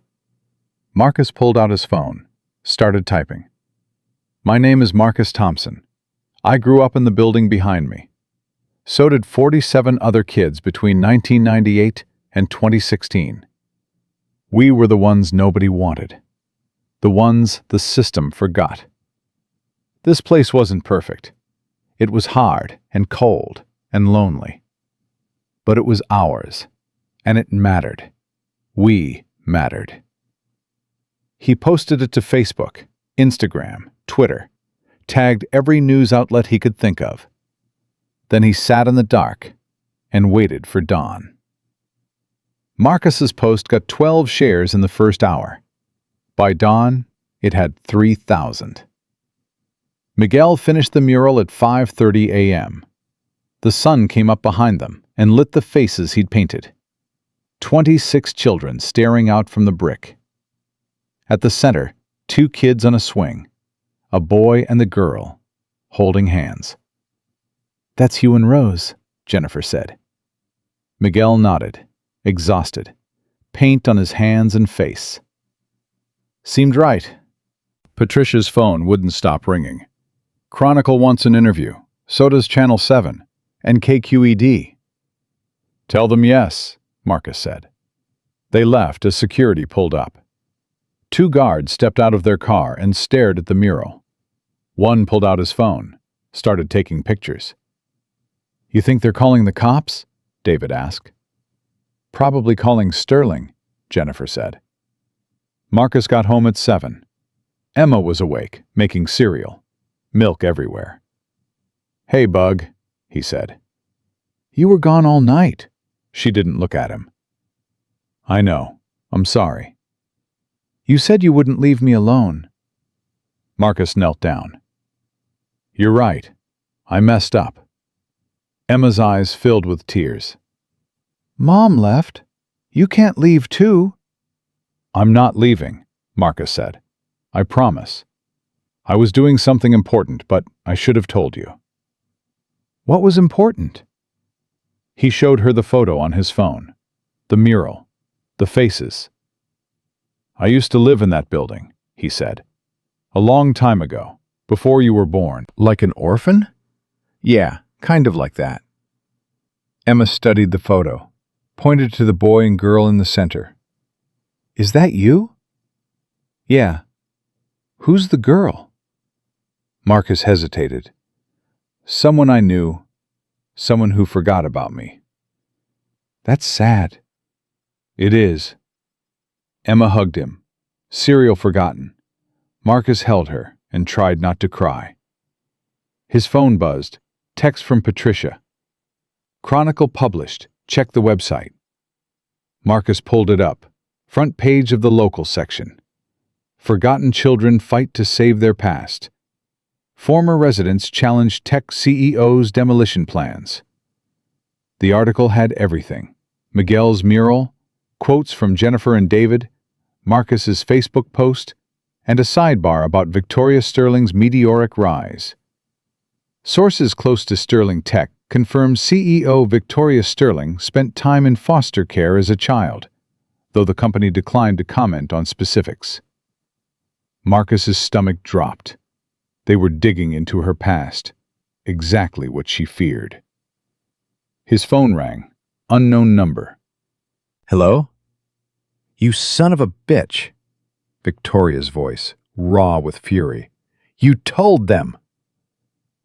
Marcus pulled out his phone, started typing. My name is Marcus Thompson. I grew up in the building behind me. So did 47 other kids between 1998 and 2016. We were the ones nobody wanted. The ones the system forgot. This place wasn't perfect. It was hard and cold and lonely. But it was ours, and it mattered. We mattered. He posted it to Facebook, Instagram, Twitter, tagged every news outlet he could think of. Then he sat in the dark and waited for dawn. Marcus's post got 12 shares in the first hour. By dawn, it had 3,000. Miguel finished the mural at 5:30 a.m. The sun came up behind them and lit the faces he'd painted. 26 children staring out from the brick. At the center, 2 kids on a swing, a boy and the girl, holding hands. That's you and Rose, Jennifer said. Miguel nodded, exhausted, paint on his hands and face. Seemed right. Patricia's phone wouldn't stop ringing. Chronicle wants an interview, so does Channel 7, and KQED. Tell them yes, Marcus said. They left as security pulled up. 2 guards stepped out of their car and stared at the mural. One pulled out his phone, started taking pictures. You think they're calling the cops? David asked. Probably calling Sterling, Jennifer said. Marcus got home at 7. Emma was awake, making cereal. Milk everywhere. Hey, Bug, he said. You were gone all night. She didn't look at him. I know. I'm sorry. You said you wouldn't leave me alone. Marcus knelt down. You're right. I messed up. Emma's eyes filled with tears. Mom left. You can't leave too. I'm not leaving, Marcus said. I promise. I was doing something important, but I should have told you. What was important? He showed her the photo on his phone, the mural, the faces. I used to live in that building, he said. A long time ago, before you were born. Like an orphan? Yeah, kind of like that. Emma studied the photo, pointed to the boy and girl in the center. Is that you? Yeah. Who's the girl? Marcus hesitated. Someone I knew, someone who forgot about me. That's sad. It is. Emma hugged him. Cereal forgotten. Marcus held her and tried not to cry. His phone buzzed. Text from Patricia. Chronicle published. Check the website. Marcus pulled it up. Front page of the local section. Forgotten children fight to save their past. Former residents challenge tech CEO's demolition plans. The article had everything. Miguel's mural, quotes from Jennifer and David, Marcus's Facebook post, and a sidebar about Victoria Sterling's meteoric rise. Sources close to Sterling Tech confirm CEO Victoria Sterling spent time in foster care as a child, though the company declined to comment on specifics. Marcus's stomach dropped. They were digging into her past, exactly what she feared. His phone rang. Unknown number. Hello? You son of a bitch. Victoria's voice, raw with fury. "You told them!"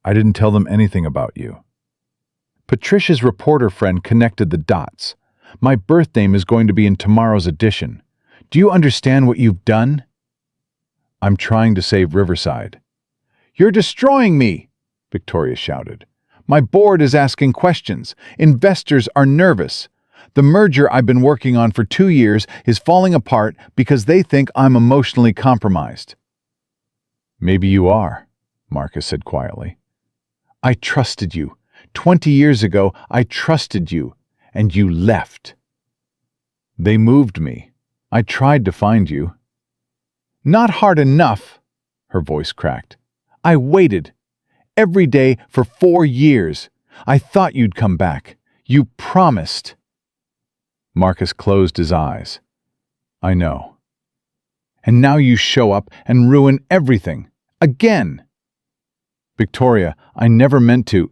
"I didn't tell them anything about you." Patricia's reporter friend connected the dots. "My birth name is going to be in tomorrow's edition. Do you understand what you've done?" "I'm trying to save Riverside." "You're destroying me!" Victoria shouted. "My board is asking questions. Investors are nervous. The merger I've been working on for 2 years is falling apart because they think I'm emotionally compromised." "Maybe you are," Marcus said quietly. "I trusted you. 20 years ago, I trusted you, and you left." "They moved me. I tried to find you." "Not hard enough," her voice cracked. "I waited. Every day for 4 years. I thought you'd come back. You promised." Marcus closed his eyes. "I know." "And now you show up and ruin everything. Again." "Victoria, I never meant to—"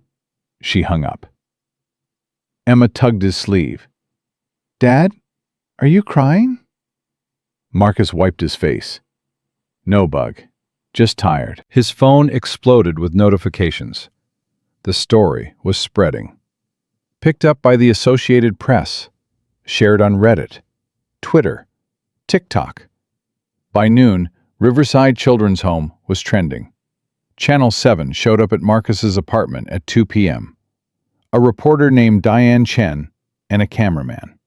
She hung up. Emma tugged his sleeve. "Dad, are you crying?" Marcus wiped his face. "No, Bug. Just tired." His phone exploded with notifications. The story was spreading. Picked up by the Associated Press. Shared on Reddit, Twitter, TikTok. By noon, Riverside Children's Home was trending. Channel 7 showed up at Marcus's apartment at 2 p.m. A reporter named Diane Chen and a cameraman.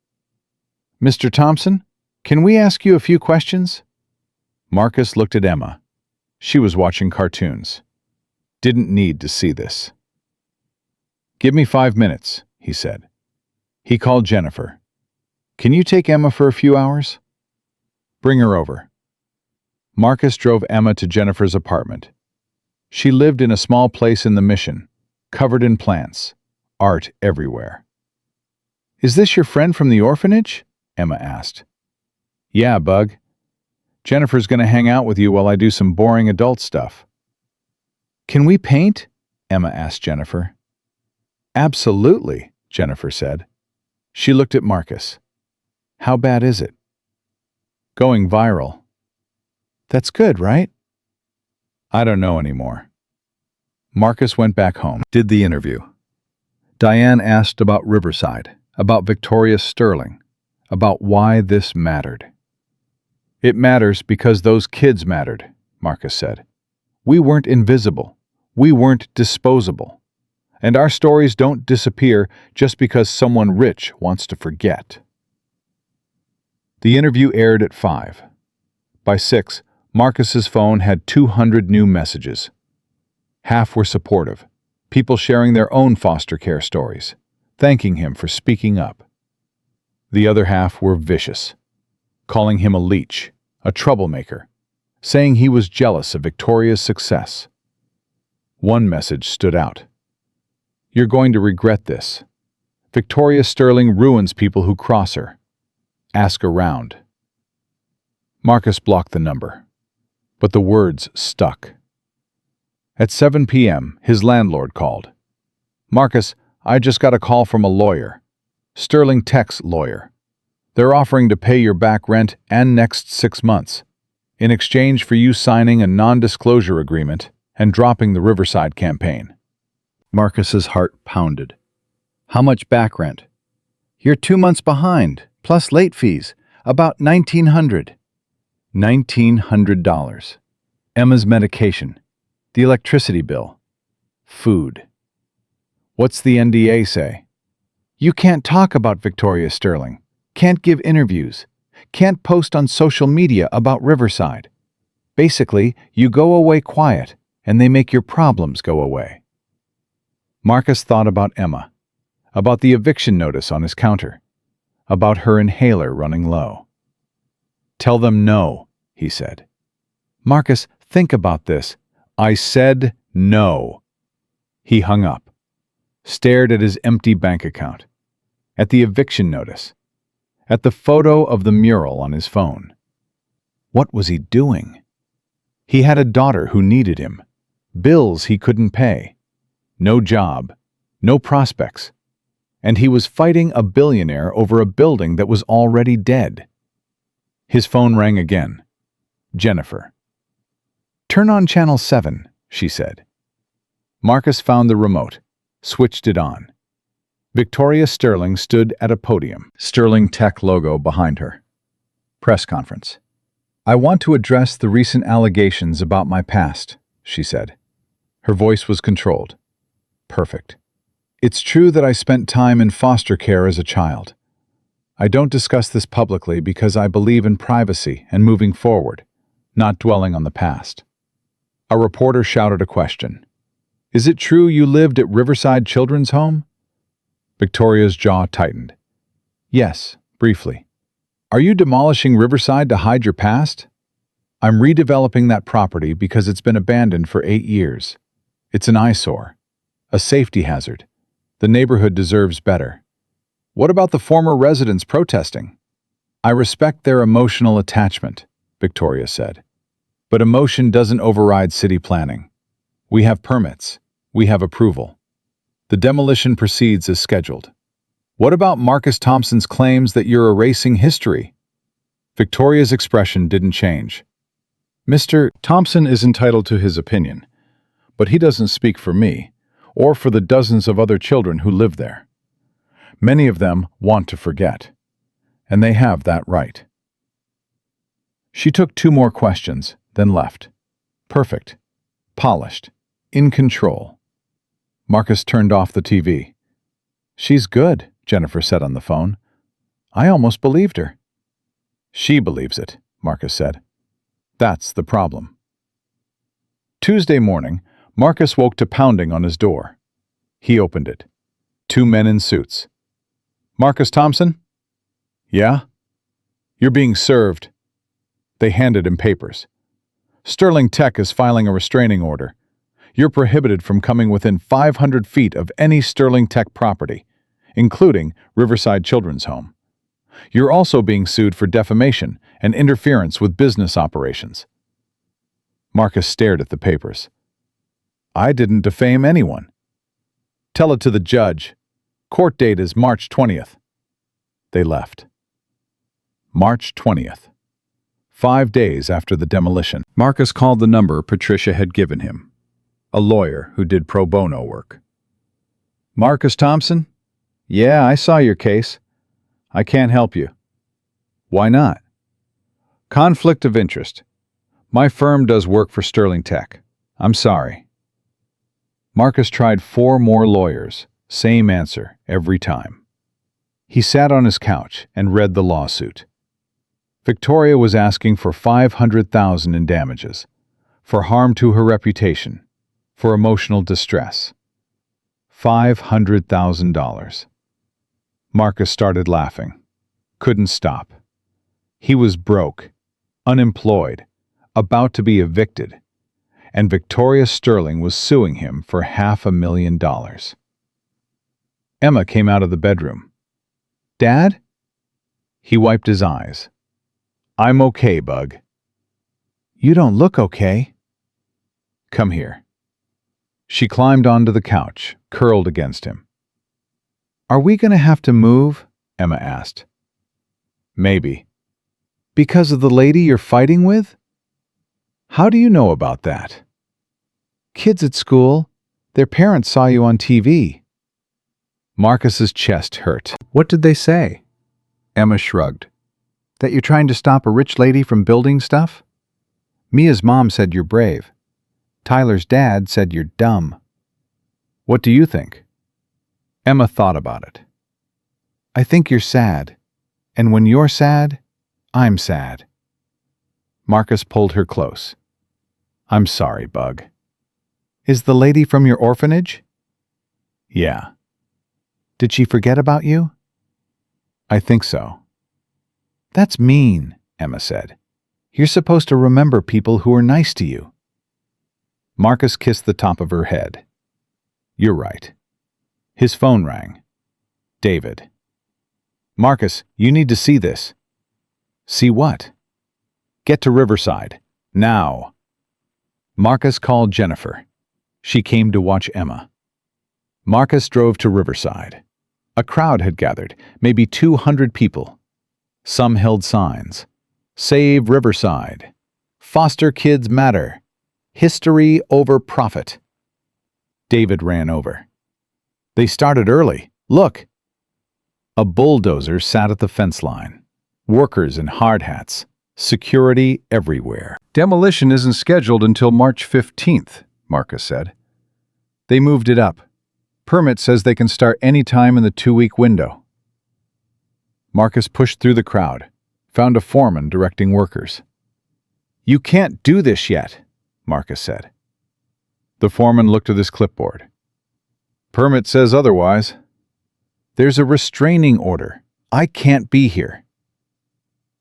"Mr. Thompson, can we ask you a few questions?" Marcus looked at Emma. She was watching cartoons. Didn't need to see this. "Give me 5 minutes," he said. He called Jennifer. "Can you take Emma for a few hours?" "Bring her over." Marcus drove Emma to Jennifer's apartment. She lived in a small place in the Mission, covered in plants, art everywhere. "Is this your friend from the orphanage?" Emma asked. "Yeah, Bug. Jennifer's going to hang out with you while I do some boring adult stuff." "Can we paint?" Emma asked Jennifer. "Absolutely," Jennifer said. She looked at Marcus. "How bad is it?" "Going viral." "That's good, right?" "I don't know anymore." Marcus went back home, did the interview. Diane asked about Riverside, about Victoria Sterling, about why this mattered. "It matters because those kids mattered," Marcus said. "We weren't invisible. We weren't disposable. And our stories don't disappear just because someone rich wants to forget." The interview aired at 5. By 6, Marcus's phone had 200 new messages. Half were supportive, people sharing their own foster care stories, thanking him for speaking up. The other half were vicious, calling him a leech, a troublemaker, saying he was jealous of Victoria's success. One message stood out. "You're going to regret this. Victoria Sterling ruins people who cross her. Ask around." Marcus blocked the number, but the words stuck. At 7 p.m., his landlord called. "Marcus, I just got a call from a lawyer. Sterling Tech's lawyer. They're offering to pay your back rent and next 6 months, in exchange for you signing a non-disclosure agreement and dropping the Riverside campaign." Marcus's heart pounded. "How much back rent?" "You're 2 months behind, plus late fees, about $1,900. $1,900. Emma's medication, the electricity bill, food. What's the NDA say? You can't talk about Victoria Sterling, can't give interviews, can't post on social media about Riverside. Basically, you go away quiet, and they make your problems go away. Marcus thought about Emma, about the eviction notice on his counter, about her inhaler running low. "Tell them no," he said. "Marcus, think about this. I said no." He hung up, stared at his empty bank account, at the eviction notice, at the photo of the mural on his phone. What was he doing? He had a daughter who needed him, bills he couldn't pay, no job, no prospects, and he was fighting a billionaire over a building that was already dead. His phone rang again. Jennifer. "Turn on channel 7, she said. Marcus found the remote, switched it on. Victoria Sterling stood at a podium, Sterling Tech logo behind her. Press conference. "I want to address the recent allegations about my past," she said. Her voice was controlled. Perfect. "It's true that I spent time in foster care as a child. I don't discuss this publicly because I believe in privacy and moving forward, not dwelling on the past." A reporter shouted a question. "Is it true you lived at Riverside Children's Home?" Victoria's jaw tightened. "Yes, briefly." "Are you demolishing Riverside to hide your past?" "I'm redeveloping that property because it's been abandoned for 8 years. It's an eyesore, a safety hazard. The neighborhood deserves better." "What about the former residents protesting?" "I respect their emotional attachment," Victoria said. "But emotion doesn't override city planning. We have permits. We have approval. The demolition proceeds as scheduled." "What about Marcus Thompson's claims that you're erasing history?" Victoria's expression didn't change. "Mr. Thompson is entitled to his opinion, but he doesn't speak for me or for the dozens of other children who live there. Many of them want to forget, and they have that right." She took 2 more questions, then left. Perfect. Polished. In control. Marcus turned off the TV. "She's good," Jennifer said on the phone. "I almost believed her." "She believes it," Marcus said. "That's the problem." Tuesday morning, Marcus woke to pounding on his door. He opened it. 2 men in suits. "Marcus Thompson?" "Yeah?" "You're being served." They handed him papers. "Sterling Tech is filing a restraining order. You're prohibited from coming within 500 feet of any Sterling Tech property, including Riverside Children's Home. You're also being sued for defamation and interference with business operations." Marcus stared at the papers. "I didn't defame anyone." "Tell it to the judge. Court date is March 20th. They left. March 20th. 5 days after the demolition. Marcus called the number Patricia had given him, a lawyer who did pro bono work. "Marcus Thompson? Yeah, I saw your case. I can't help you." "Why not?" "Conflict of interest. My firm does work for Sterling Tech. I'm sorry." Marcus tried 4 more lawyers, same answer every time. He sat on his couch and read the lawsuit. Victoria was asking for $500,000 in damages, for harm to her reputation, for emotional distress. $500,000. Marcus started laughing. Couldn't stop. He was broke, unemployed, about to be evicted, and Victoria Sterling was suing him for $500,000. Emma came out of the bedroom. "Dad?" He wiped his eyes. "I'm okay, Bug." "You don't look okay." "Come here." She climbed onto the couch, curled against him. "Are we going to have to move?" Emma asked. "Maybe." "Because of the lady you're fighting with?" "How do you know about that?" "Kids at school. Their parents saw you on TV." Marcus's chest hurt. "What did they say?" Emma shrugged. "That you're trying to stop a rich lady from building stuff? Mia's mom said you're brave. Tyler's dad said you're dumb. What do you think?" Emma thought about it. "I think you're sad. And when you're sad, I'm sad." Marcus pulled her close. "I'm sorry, Bug." "Is the lady from your orphanage?" "Yeah." "Did she forget about you?" "I think so." "That's mean," Emma said. "You're supposed to remember people who are nice to you." Marcus kissed the top of her head. "You're right." His phone rang. David. "Marcus, you need to see this." "See what?" "Get to Riverside. Now." Marcus called Jennifer. She came to watch Emma. Marcus drove to Riverside. A crowd had gathered, maybe 200 people. Some held signs. "Save Riverside." "Foster Kids Matter." History over profit. David ran over. They started early. Look! A bulldozer sat at the fence line. Workers in hard hats. Security everywhere. Demolition isn't scheduled until March 15th, Marcus said. They moved it up. Permit says they can start any time in the 2-week window. Marcus pushed through the crowd, found a foreman directing workers. You can't do this yet, Marcus said. The foreman looked at his clipboard. Permit says otherwise. There's a restraining order. I can't be here.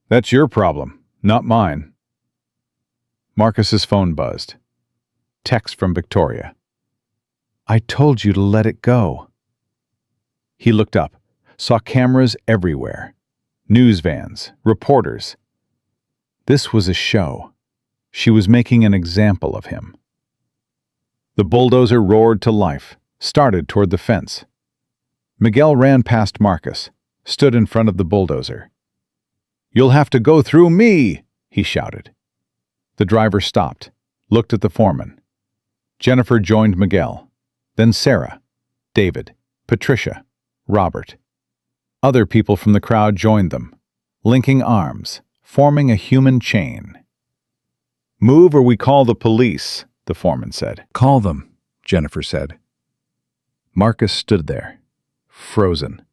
That's your problem, not mine. Marcus's phone buzzed. Text from Victoria. I told you to let it go. He looked up, saw cameras everywhere. News vans, reporters. This was a show. She was making an example of him. The bulldozer roared to life, started toward the fence. Miguel ran past Marcus, stood in front of the bulldozer. You'll have to go through me, he shouted. The driver stopped, looked at the foreman. Jennifer joined Miguel, then Sarah, David, Patricia, Robert. Other people from the crowd joined them, linking arms, forming a human chain. Move or we call the police, the foreman said. Call them, Jennifer said. Marcus stood there, frozen.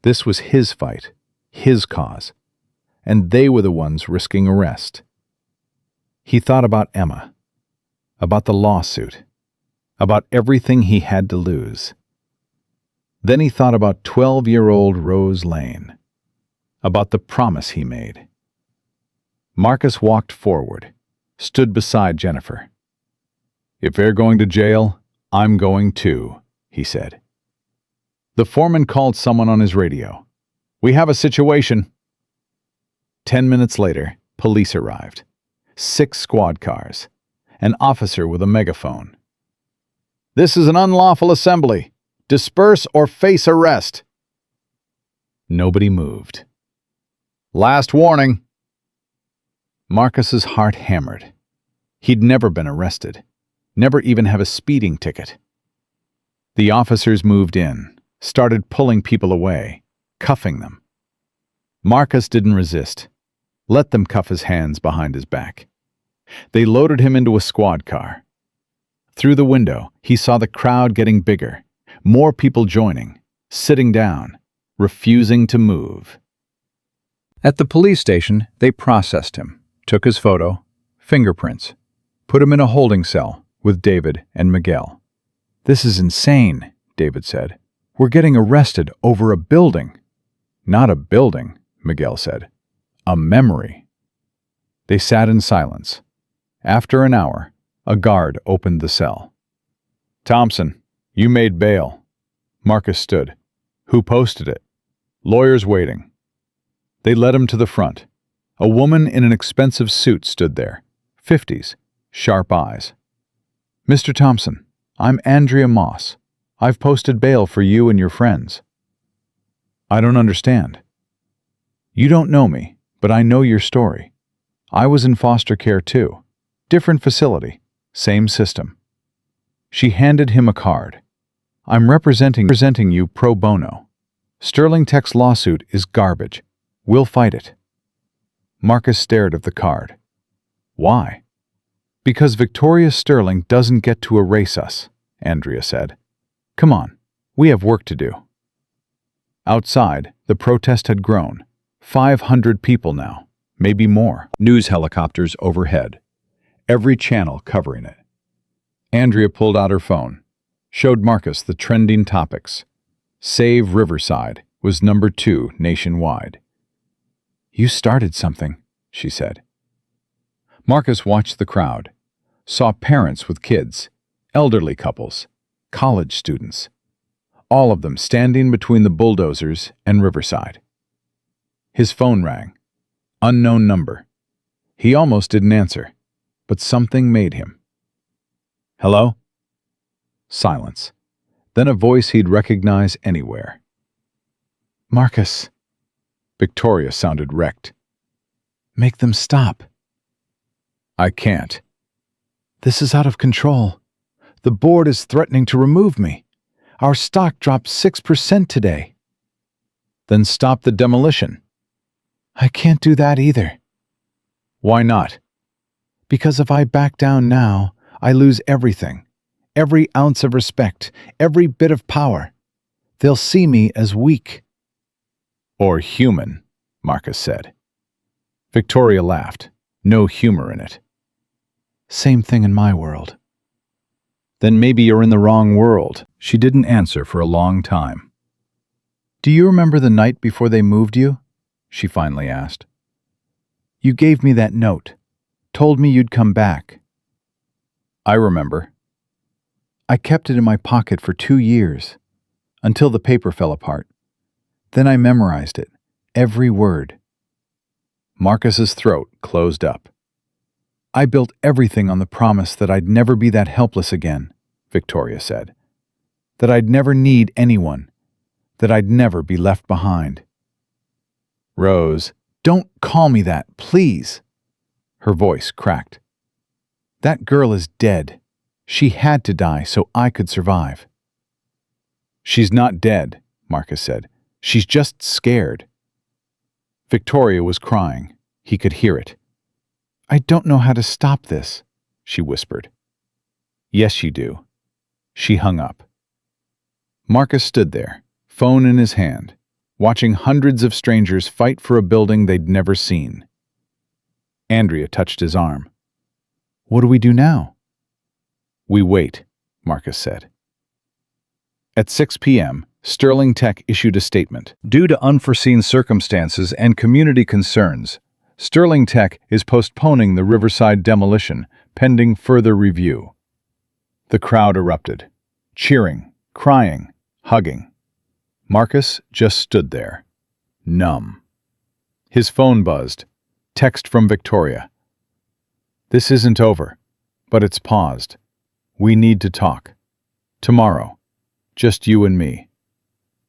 This was his fight, his cause, and they were the ones risking arrest. He thought about Emma, about the lawsuit, about everything he had to lose. Then he thought about 12-year-old Rose Lane, about the promise he made. Marcus walked forward, stood beside Jennifer. If they're going to jail, I'm going too, he said. The foreman called someone on his radio. We have a situation. 10 minutes later, police arrived. 6 squad cars. An officer with a megaphone. This is an unlawful assembly. Disperse or face arrest. Nobody moved. Last warning. Marcus's heart hammered. He'd never been arrested. Never even have a speeding ticket. The officers moved in, started pulling people away, cuffing them. Marcus didn't resist. Let them cuff his hands behind his back. They loaded him into a squad car. Through the window, he saw the crowd getting bigger, more people joining, sitting down, refusing to move. At the police station, they processed him, took his photo, fingerprints, put him in a holding cell with David and Miguel. This is insane, David said. We're getting arrested over a building. Not a building, Miguel said. A memory. They sat in silence. After an hour, a guard opened the cell. Thompson, you made bail. Marcus stood. Who posted it? Lawyers waiting. They led him to the front. A woman in an expensive suit stood there. 50s, sharp eyes. Mr. Thompson, I'm Andrea Moss. I've posted bail for you and your friends. I don't understand. You don't know me, but I know your story. I was in foster care too. Different facility, same system. She handed him a card. I'm representing you pro bono. Sterling Tech's lawsuit is garbage. We'll fight it. Marcus stared at the card. Why? Because Victoria Sterling doesn't get to erase us, Andrea said. Come on, we have work to do. Outside, the protest had grown. 500 people now, maybe more. News helicopters overhead. Every channel covering it. Andrea pulled out her phone, showed Marcus the trending topics. Save Riverside was #2 nationwide. You started something, she said. Marcus watched the crowd, saw parents with kids, elderly couples, college students, all of them standing between the bulldozers and Riverside. His phone rang. Unknown number. He almost didn't answer, but something made him. Hello? Silence. Then a voice he'd recognize anywhere. Marcus. Victoria sounded wrecked. Make them stop. I can't. This is out of control. The board is threatening to remove me. Our stock dropped 6% today. Then stop the demolition. I can't do that either. Why not? Because if I back down now, I lose everything. Every ounce of respect, every bit of power. They'll see me as weak. Or human, Marcus said. Victoria laughed. No humor in it. Same thing in my world. Then maybe you're in the wrong world. She didn't answer for a long time. Do you remember the night before they moved you? She finally asked. You gave me that note. Told me you'd come back. I remember. I kept it in my pocket for 2 years, until the paper fell apart. Then I memorized it, every word. Marcus's throat closed up. I built everything on the promise that I'd never be that helpless again, Victoria said. That I'd never need anyone. That I'd never be left behind. Rose, don't call me that, please. Her voice cracked. That girl is dead. She had to die so I could survive. She's not dead, Marcus said. She's just scared. Victoria was crying. He could hear it. I don't know how to stop this, she whispered. Yes, you do. She hung up. Marcus stood there, phone in his hand, watching hundreds of strangers fight for a building they'd never seen. Andrea touched his arm. What do we do now? We wait, Marcus said. At 6 p.m., Sterling Tech issued a statement. Due to unforeseen circumstances and community concerns, Sterling Tech is postponing the Riverside demolition pending further review. The crowd erupted, cheering, crying, hugging. Marcus just stood there, numb. His phone buzzed. Text from Victoria. This isn't over, but it's paused. We need to talk. Tomorrow. Just you and me.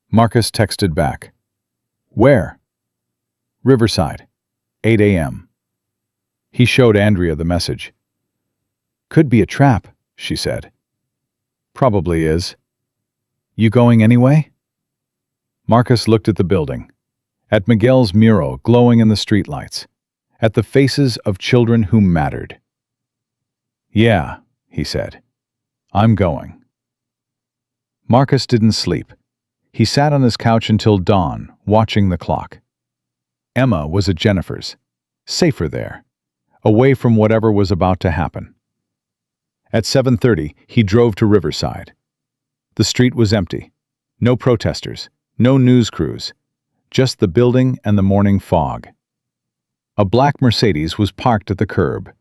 Marcus texted back. Where? Riverside. 8 a.m. He showed Andrea the message. Could be a trap, she said. Probably is. You going anyway? Marcus looked at the building, at Miguel's mural glowing in the streetlights, at the faces of children who mattered. Yeah, he said. I'm going. Marcus didn't sleep. He sat on his couch until dawn, watching the clock. Emma was at Jennifer's, safer there, away from whatever was about to happen. At 7:30, he drove to Riverside. The street was empty. No protesters, no news crews, just the building and the morning fog. A black Mercedes was parked at the curb.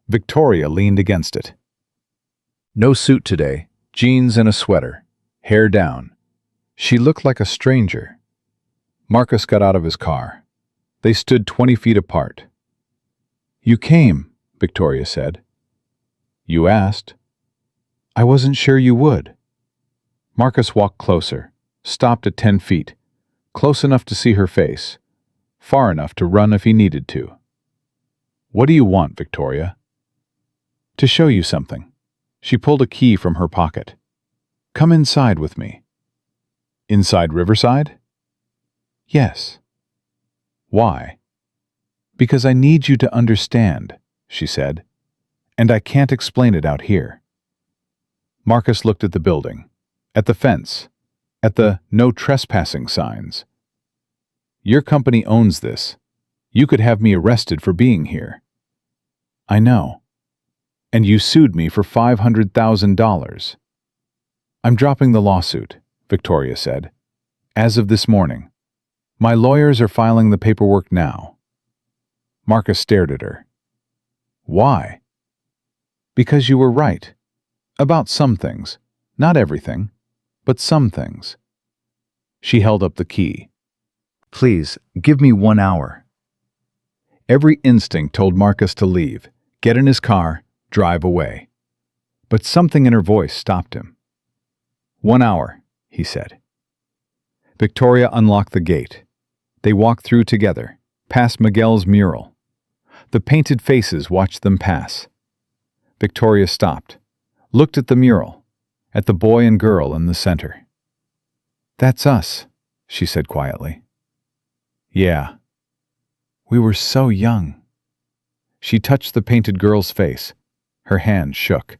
Victoria leaned against it. No suit today, jeans and a sweater, hair down. She looked like a stranger. Marcus got out of his car. They stood 20 feet apart. You came, Victoria said. You asked. I wasn't sure you would. Marcus walked closer, stopped at 10 feet, close enough to see her face, far enough to run if he needed to. What do you want, Victoria? To show you something. She pulled a key from her pocket. Come inside with me. Inside Riverside? Yes. Why? Because I need you to understand, she said, and I can't explain it out here. Marcus looked at the building, at the fence, at the no trespassing signs. Your company owns this. You could have me arrested for being here. I know. And you sued me for $500,000. I'm dropping the lawsuit, Victoria said. As of this morning. My lawyers are filing the paperwork now. Marcus stared at her. Why? Because you were right. About some things. Not everything, but some things. She held up the key. Please, give me 1 hour. Every instinct told Marcus to leave, get in his car, drive away. But something in her voice stopped him. 1 hour, he said. Victoria unlocked the gate. They walked through together, past Miguel's mural. The painted faces watched them pass. Victoria stopped, looked at the mural, at the boy and girl in the center. "That's us," she said quietly. "Yeah. We were so young." She touched the painted girl's face. Her hand shook.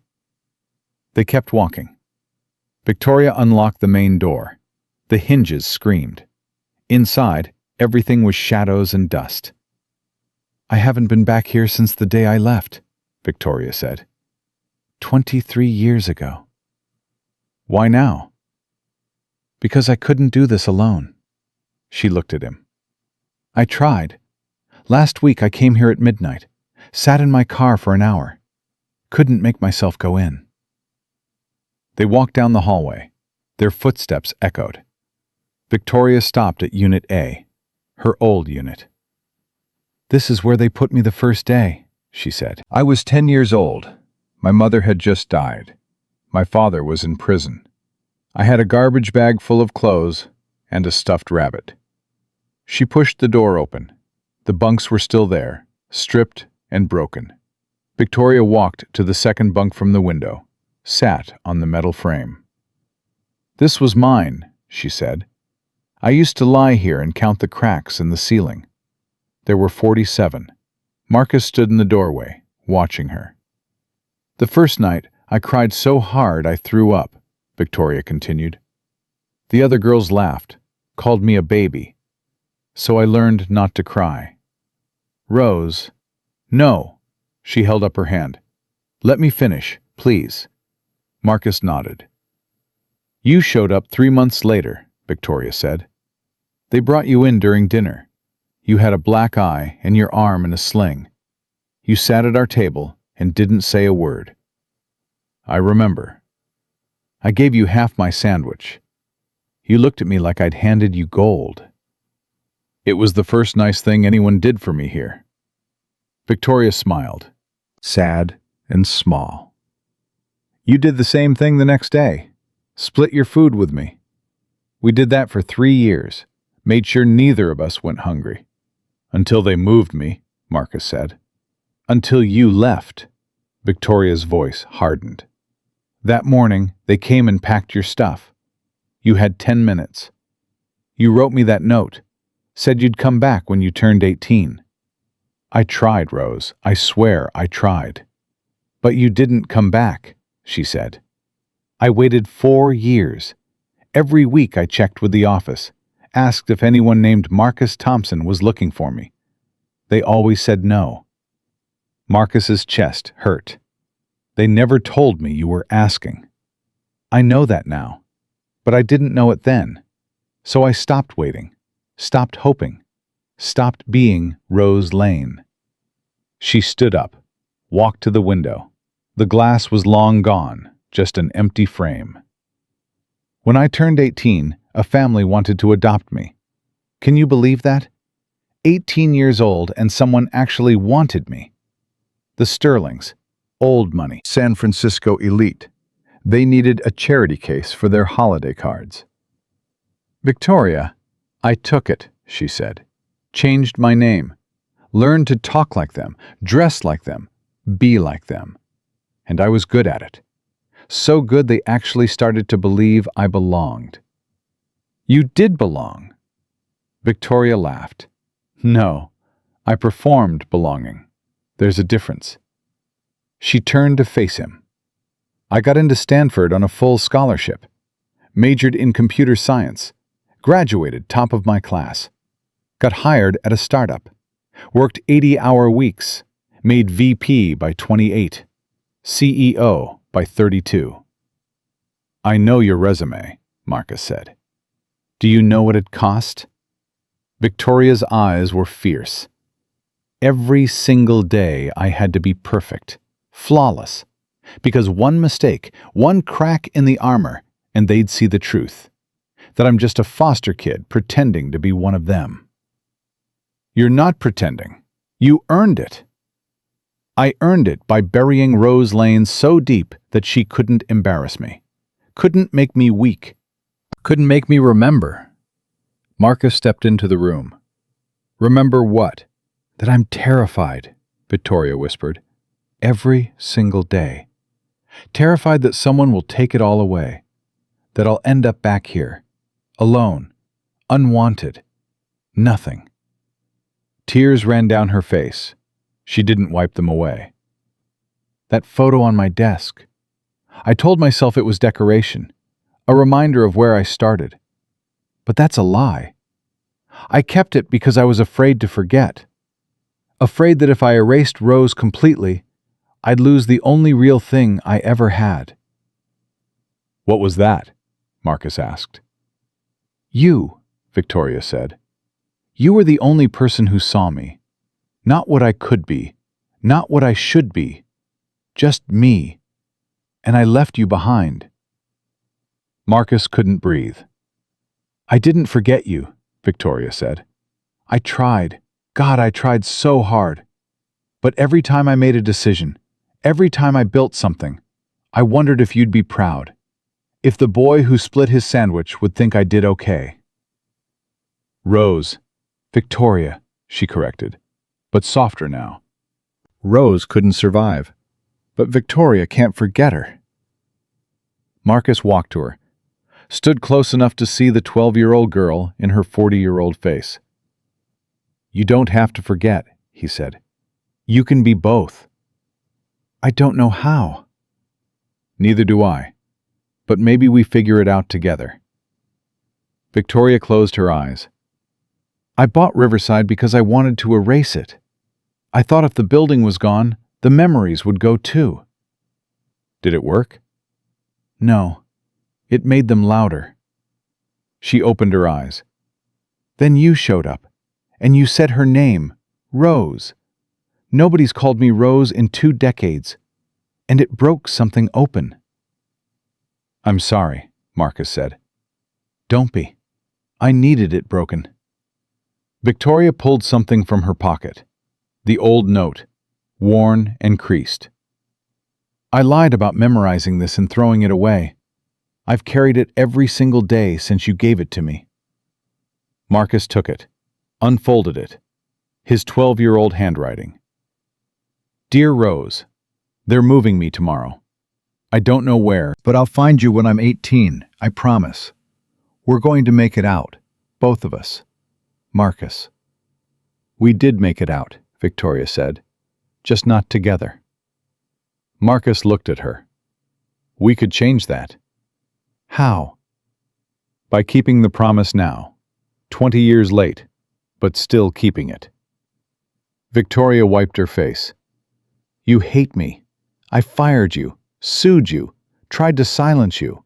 They kept walking. Victoria unlocked the main door. The hinges screamed. Inside, everything was shadows and dust. "I haven't been back here since the day I left," Victoria said. 23 years ago. "Why now?" "Because I couldn't do this alone." She looked at him. "I tried. Last week I came here at midnight, sat in my car for an hour. Couldn't make myself go in." They walked down the hallway. Their footsteps echoed. Victoria stopped at Unit A, her old unit. "This is where they put me the first day," she said. "I was 10 years old. My mother had just died. My father was in prison. I had a garbage bag full of clothes and a stuffed rabbit." She pushed the door open. The bunks were still there, stripped and broken. Victoria walked to the second bunk from the window, sat on the metal frame. "This was mine," she said. "I used to lie here and count the cracks in the ceiling." There were 47. Marcus stood in the doorway, watching her. "The first night, I cried so hard I threw up," Victoria continued. "The other girls laughed, called me a baby. So I learned not to cry." "Rose." "No." She held up her hand. "Let me finish, please." Marcus nodded. "You showed up 3 months later," Victoria said. "They brought you in during dinner. You had a black eye and your arm in a sling. You sat at our table and didn't say a word. I remember. I gave you half my sandwich. You looked at me like I'd handed you gold. It was the first nice thing anyone did for me here." Victoria smiled, sad and small. "You did the same thing the next day. Split your food with me. We did that for 3 years, made sure neither of us went hungry. Until they moved me," Marcus said. "Until you left." Victoria's voice hardened. "That morning, they came and packed your stuff. You had 10 minutes. You wrote me that note, said you'd come back when you turned 18. I tried, Rose. I swear I tried. But you didn't come back," she said. "I waited 4 years. Every week I checked with the office, asked if anyone named Marcus Thompson was looking for me. They always said no." Marcus's chest hurt. "They never told me you were asking. I know that now, but I didn't know it then. So I stopped waiting, stopped hoping, stopped being Rose Lane." She stood up, walked to the window. The glass was long gone, just an empty frame. "When I turned 18, a family wanted to adopt me. Can you believe that? 18 years old and someone actually wanted me. The Sterlings, old money, San Francisco elite. They needed a charity case for their holiday cards. Victoria, I took it," she said. "Changed my name. Learned to talk like them, dress like them, be like them. And I was good at it. So good they actually started to believe I belonged." "You did belong." Victoria laughed. "No, I performed belonging. There's a difference." She turned to face him. "I got into Stanford on a full scholarship. Majored in computer science. Graduated top of my class. Got hired at a startup. Worked 80-hour weeks. Made VP by 28. CEO by 32. "I know your resume," Marcus said. "Do you know what it cost?" Victoria's eyes were fierce. "Every single day I had to be perfect, flawless, because one mistake, one crack in the armor, and they'd see the truth. That I'm just a foster kid pretending to be one of them." "You're not pretending. You earned it." "I earned it by burying Rose Lane so deep that she couldn't embarrass me. Couldn't make me weak. Couldn't make me remember." Marcus stepped into the room. "Remember what?" "That I'm terrified," Victoria whispered. every single day, terrified that someone will take it all away, that I'll end up back here, alone, unwanted, nothing. Tears ran down her face. She didn't wipe them away. That photo on my desk. I told myself it was decoration, a reminder of where I started. But that's a lie. I kept it because I was afraid to forget. Afraid that if I erased Rose completely, I'd lose the only real thing I ever had. "What was that?" Marcus asked. "You," Victoria said. "You were the only person who saw me. Not what I could be, not what I should be, just me. And I left you behind." Marcus couldn't breathe. "I didn't forget you," Victoria said. "I tried. God, I tried so hard. But every time I made a decision, every time I built something, I wondered if you'd be proud. If the boy who split his sandwich would think I did okay." "Rose. Victoria," she corrected, but softer now. "Rose couldn't survive, but Victoria can't forget her." Marcus walked to her, stood close enough to see the 12-year-old girl in her 40-year-old face. "You don't have to forget," he said. "You can be both." "I don't know how." "Neither do I. But maybe we figure it out together." Victoria closed her eyes. "I bought Riverside because I wanted to erase it. I thought if the building was gone, the memories would go too." "Did it work?" "No. It made them louder." She opened her eyes. "Then you showed up, and you said her name, Rose. Nobody's called me Rose in 2 decades, and it broke something open." "I'm sorry," Marcus said. "Don't be. I needed it broken." Victoria pulled something from her pocket. The old note, worn and creased. "I lied about memorizing this and throwing it away. I've carried it every single day since you gave it to me." Marcus took it, unfolded it, his 12-year-old handwriting. "Dear Rose, they're moving me tomorrow. I don't know where, but I'll find you when I'm 18, I promise. We're going to make it out, both of us. Marcus." "We did make it out," Victoria said, "just not together." Marcus looked at her. "We could change that." "How?" "By keeping the promise now, 20 years late, but still keeping it." Victoria wiped her face. "You hate me. I fired you, sued you, tried to silence you."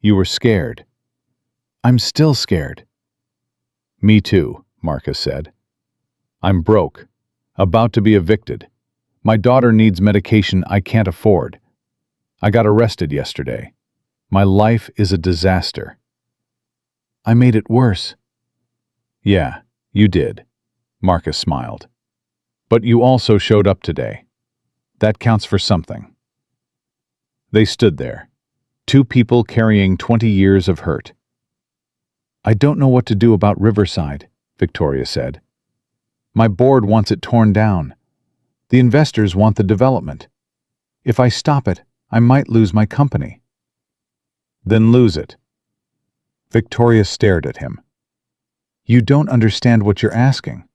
"You were scared." "I'm still scared." "Me too," Marcus said. "I'm broke, about to be evicted. My daughter needs medication I can't afford. I got arrested yesterday. My life is a disaster." "I made it worse." "Yeah, you did," Marcus smiled. "But you also showed up today. That counts for something." They stood there, 2 people carrying 20 years of hurt. "I don't know what to do about Riverside," Victoria said. "My board wants it torn down. The investors want the development. If I stop it, I might lose my company." "Then lose it." Victoria stared at him. "You don't understand what you're asking."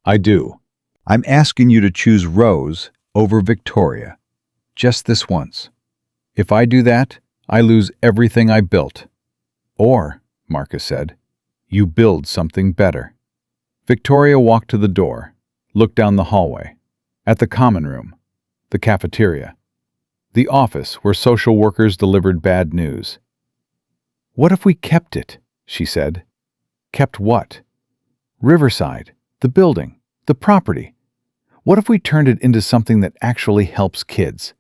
"I do. I'm asking you to choose Rose over Victoria. Just this once. If I do that, I lose everything I built. Or," Marcus said, "you build something better." Victoria walked to the door, looked down the hallway, at the common room, the cafeteria, the office where social workers delivered bad news. "What if we kept it?" she said. "Kept what?" "Riverside, the building, the property. What if we turned it into something that actually helps kids?"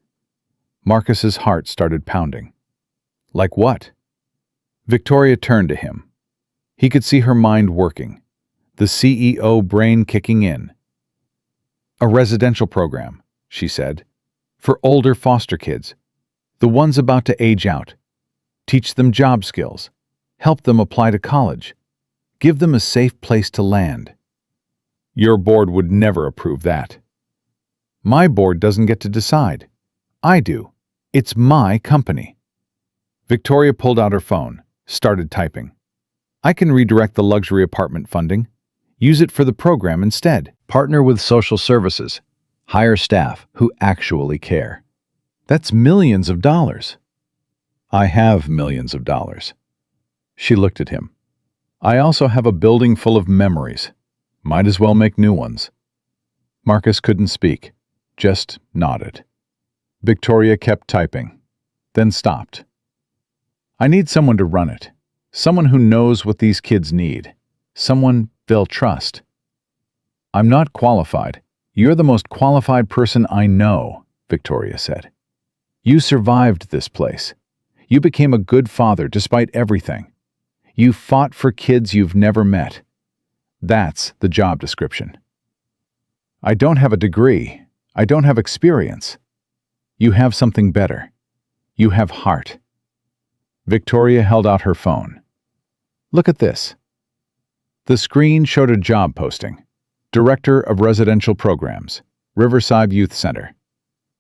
Marcus's heart started pounding. "Like what?" Victoria turned to him. He could see her mind working, the CEO brain kicking in. "A residential program," she said, "for older foster kids, the ones about to age out. Teach them job skills, help them apply to college, give them a safe place to land." "Your board would never approve that." My board doesn't get to decide. I do. It's my company. Victoria pulled out her phone, started typing. I can redirect the luxury apartment funding. Use it for the program instead. Partner with social services. Hire staff who actually care. That's millions of dollars. I have millions of dollars. She looked at him. I also have a building full of memories. Might as well make new ones. Marcus couldn't speak, just nodded. Victoria kept typing, then stopped. I need someone to run it. Someone who knows what these kids need. Someone they'll trust. I'm not qualified. You're the most qualified person I know, Victoria said. You survived this place. You became a good father despite everything. You fought for kids you've never met. That's the job description. I don't have a degree. I don't have experience. You have something better. You have heart. Victoria held out her phone. Look at this. The screen showed a job posting. Director of Residential Programs, Riverside Youth Center.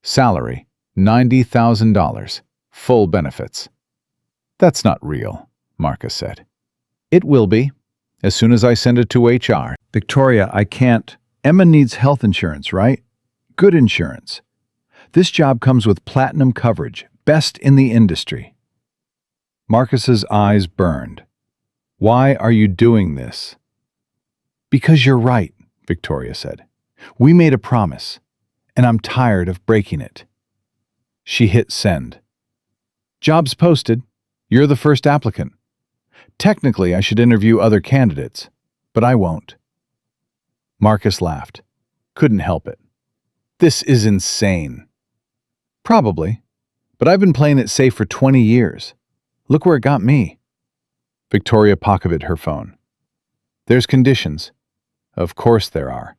Salary, $90,000. Full benefits. That's not real, Marcus said. It will be, as soon as I send it to HR. Victoria, I can't. Emma needs health insurance, right? Good insurance. This job comes with platinum coverage, best in the industry. Marcus's eyes burned. Why are you doing this? Because you're right, Victoria said. We made a promise, and I'm tired of breaking it. She hit send. Job's posted. You're the first applicant. Technically, I should interview other candidates, but I won't. Marcus laughed. Couldn't help it. This is insane. Probably, but I've been playing it safe for 20 years. Look where it got me. Victoria pocketed her phone. There's conditions. Of course there are.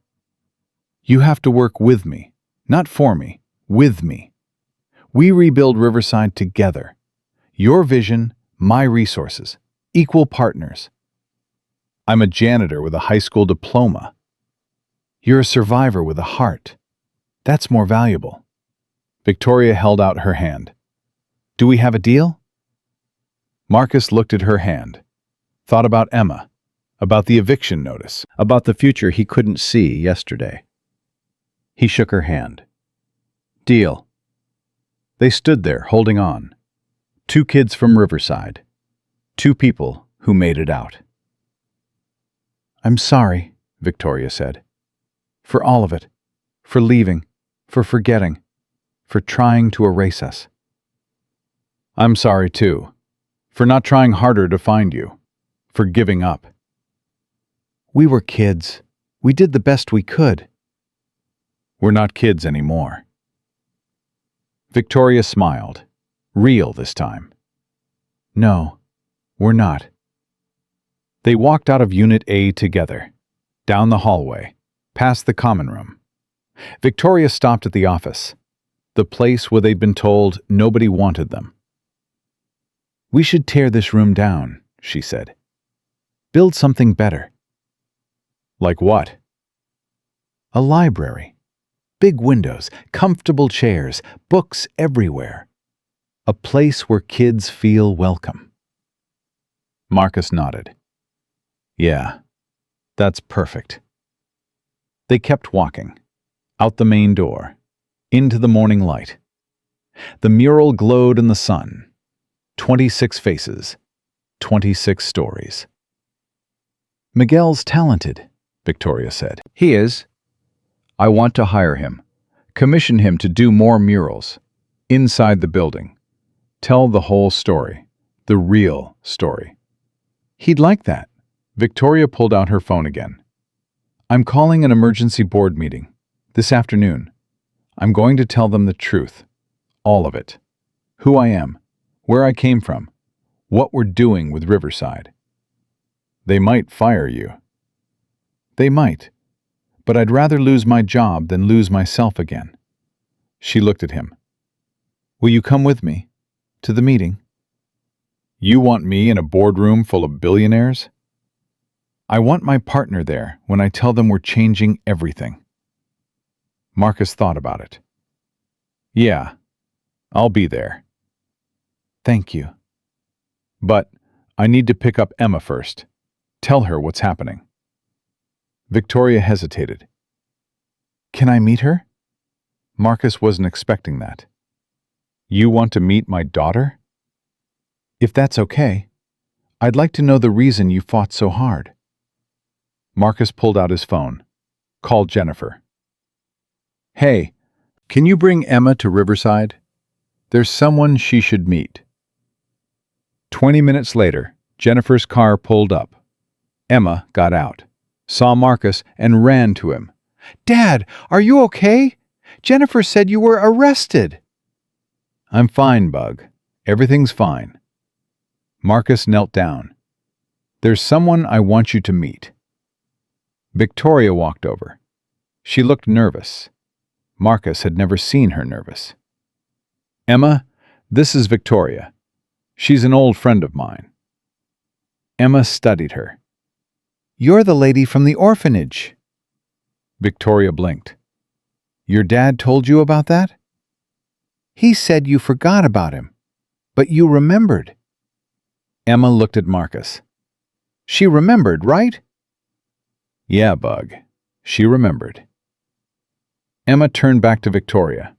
You have to work with me, not for me, with me. We rebuild Riverside together. Your vision, my resources, equal partners. I'm a janitor with a high school diploma. You're a survivor with a heart. That's more valuable. Victoria held out her hand. Do we have a deal? Marcus looked at her hand, thought about Emma, about the eviction notice, about the future he couldn't see yesterday. He shook her hand. Deal. They stood there, holding on. 2 kids from Riverside. 2 people who made it out. I'm sorry, Victoria said. For all of it. For leaving. For forgetting. For trying to erase us. I'm sorry, too. For not trying harder to find you. For giving up. We were kids. We did the best we could. We're not kids anymore. Victoria smiled. Real this time. No, we're not. They walked out of Unit A together, down the hallway, past the common room. Victoria stopped at the office, the place where they'd been told nobody wanted them. We should tear this room down, she said. Build something better. Like what? A library. Big windows, comfortable chairs, books everywhere. A place where kids feel welcome. Marcus nodded. Yeah, that's perfect. They kept walking, out the main door, into the morning light. The mural glowed in the sun. 26 faces, 26 stories. Miguel's talented, Victoria said. He is. I want to hire him, commission him to do more murals, inside the building. Tell the whole story, the real story. He'd like that. Victoria pulled out her phone again. I'm calling an emergency board meeting, this afternoon. I'm going to tell them the truth, all of it. Who I am, where I came from, what we're doing with Riverside. They might fire you. They might. But I'd rather lose my job than lose myself again. She looked at him. Will you come with me? To the meeting? You want me in a boardroom full of billionaires? I want my partner there when I tell them we're changing everything. Marcus thought about it. Yeah, I'll be there. Thank you. But I need to pick up Emma first. Tell her what's happening. Victoria hesitated. Can I meet her? Marcus wasn't expecting that. You want to meet my daughter? If that's okay, I'd like to know the reason you fought so hard. Marcus pulled out his phone, called Jennifer. Hey, can you bring Emma to Riverside? There's someone she should meet. 20 minutes later, Jennifer's car pulled up. Emma got out, saw Marcus, and ran to him. Dad, are you okay? Jennifer said you were arrested. I'm fine, Bug. Everything's fine. Marcus knelt down. There's someone I want you to meet. Victoria walked over. She looked nervous. Marcus had never seen her nervous. Emma, this is Victoria. She's an old friend of mine. Emma studied her. You're the lady from the orphanage. Victoria blinked. Your dad told you about that? He said you forgot about him, but you remembered. Emma looked at Marcus. She remembered, right? Yeah, Bug. She remembered. Emma turned back to Victoria.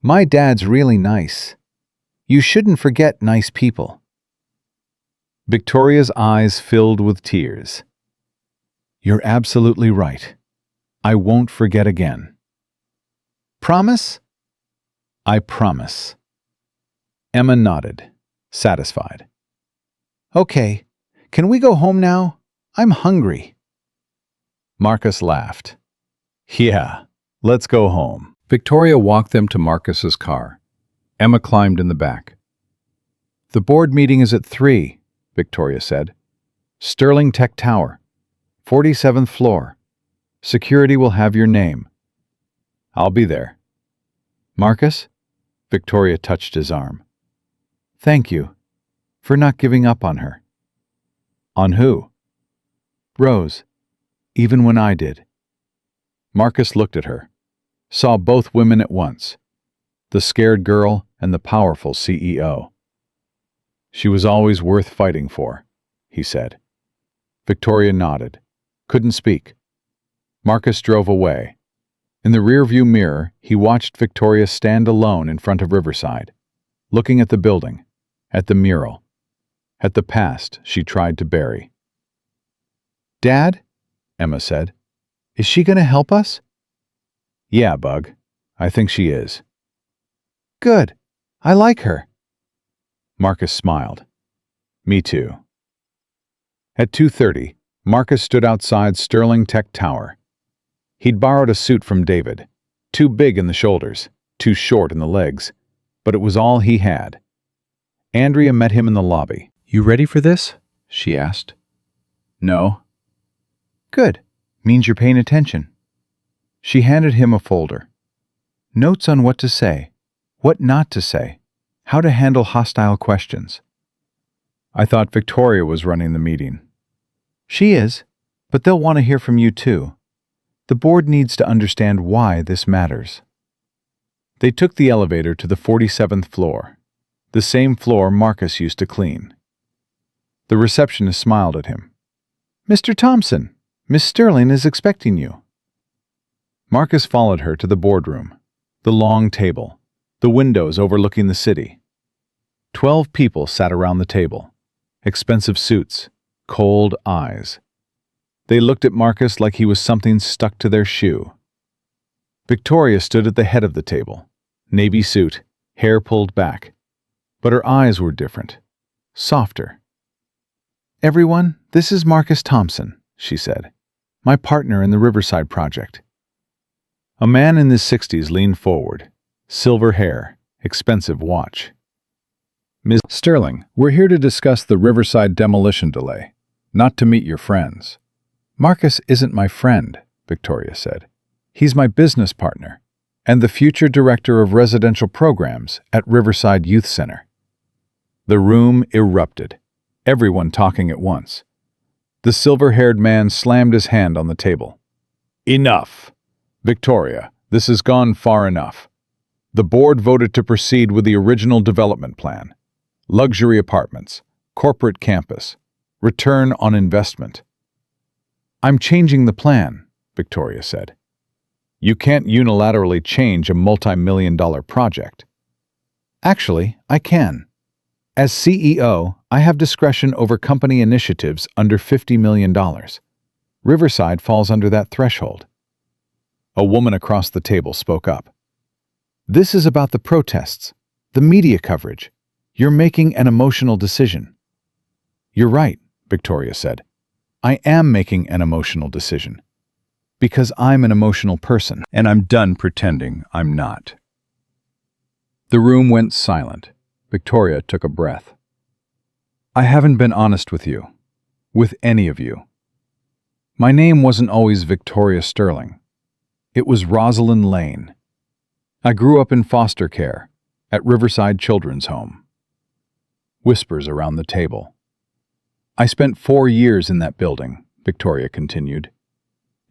My dad's really nice. You shouldn't forget nice people. Victoria's eyes filled with tears. You're absolutely right. I won't forget again. Promise? I promise. Emma nodded, satisfied. Okay, can we go home now? I'm hungry. Marcus laughed. Yeah, let's go home. Victoria walked them to Marcus's car. Emma climbed in the back. The board meeting is at 3, Victoria said. Sterling Tech Tower, 47th floor. Security will have your name. I'll be there. Marcus? Victoria touched his arm. Thank you for not giving up on her. On who? Rose, even when I did. Marcus looked at her, saw both women at once, the scared girl and the powerful CEO. She was always worth fighting for, he said. Victoria nodded, couldn't speak. Marcus drove away. In the rearview mirror, he watched Victoria stand alone in front of Riverside, looking at the building, at the mural, at the past she tried to bury. Dad, Emma said, is she going to help us? Yeah, Bug. I think she is. Good. I like her. Marcus smiled. Me too. At 2:30, Marcus stood outside Sterling Tech Tower. He'd borrowed a suit from David, too big in the shoulders, too short in the legs, but it was all he had. Andrea met him in the lobby. You ready for this? She asked. No. Good. Means you're paying attention. She handed him a folder. Notes on what to say, what not to say, how to handle hostile questions. I thought Victoria was running the meeting. She is, but they'll want to hear from you too. The board needs to understand why this matters. They took the elevator to the 47th floor, the same floor Marcus used to clean. The receptionist smiled at him. Mr. Thompson, Miss Sterling is expecting you. Marcus followed her to the boardroom, the long table, the windows overlooking the city. 12 people sat around the table, expensive suits, cold eyes. They looked at Marcus like he was something stuck to their shoe. Victoria stood at the head of the table, navy suit, hair pulled back. But her eyes were different, softer. Everyone, this is Marcus Thompson, she said, my partner in the Riverside project. A man in his 60s leaned forward, silver hair, expensive watch. Ms. Sterling, we're here to discuss the Riverside demolition delay, not to meet your friends. Marcus isn't my friend, Victoria said. He's my business partner and the future director of residential programs at Riverside Youth Center. The room erupted, everyone talking at once. The silver-haired man slammed his hand on the table. Enough! Victoria, This has gone far enough. The board voted to proceed with the original development plan. Luxury apartments, corporate campus, return on investment. I'm changing the plan, Victoria said. You can't unilaterally change a multi-million-dollar project. Actually, I can. As CEO, I have discretion over company initiatives under $50 million. Riverside falls under that threshold. A woman across the table spoke up. This is about the protests, the media coverage. You're making an emotional decision. You're right, Victoria said. I am making an emotional decision. Because I'm an emotional person, and I'm done pretending I'm not. The room went silent. Victoria took a breath. I haven't been honest with you. With any of you. My name wasn't always Victoria Sterling. It was Rosalind Lane. I grew up in foster care, at Riverside Children's Home. Whispers around the table. I spent 4 years in that building, Victoria continued.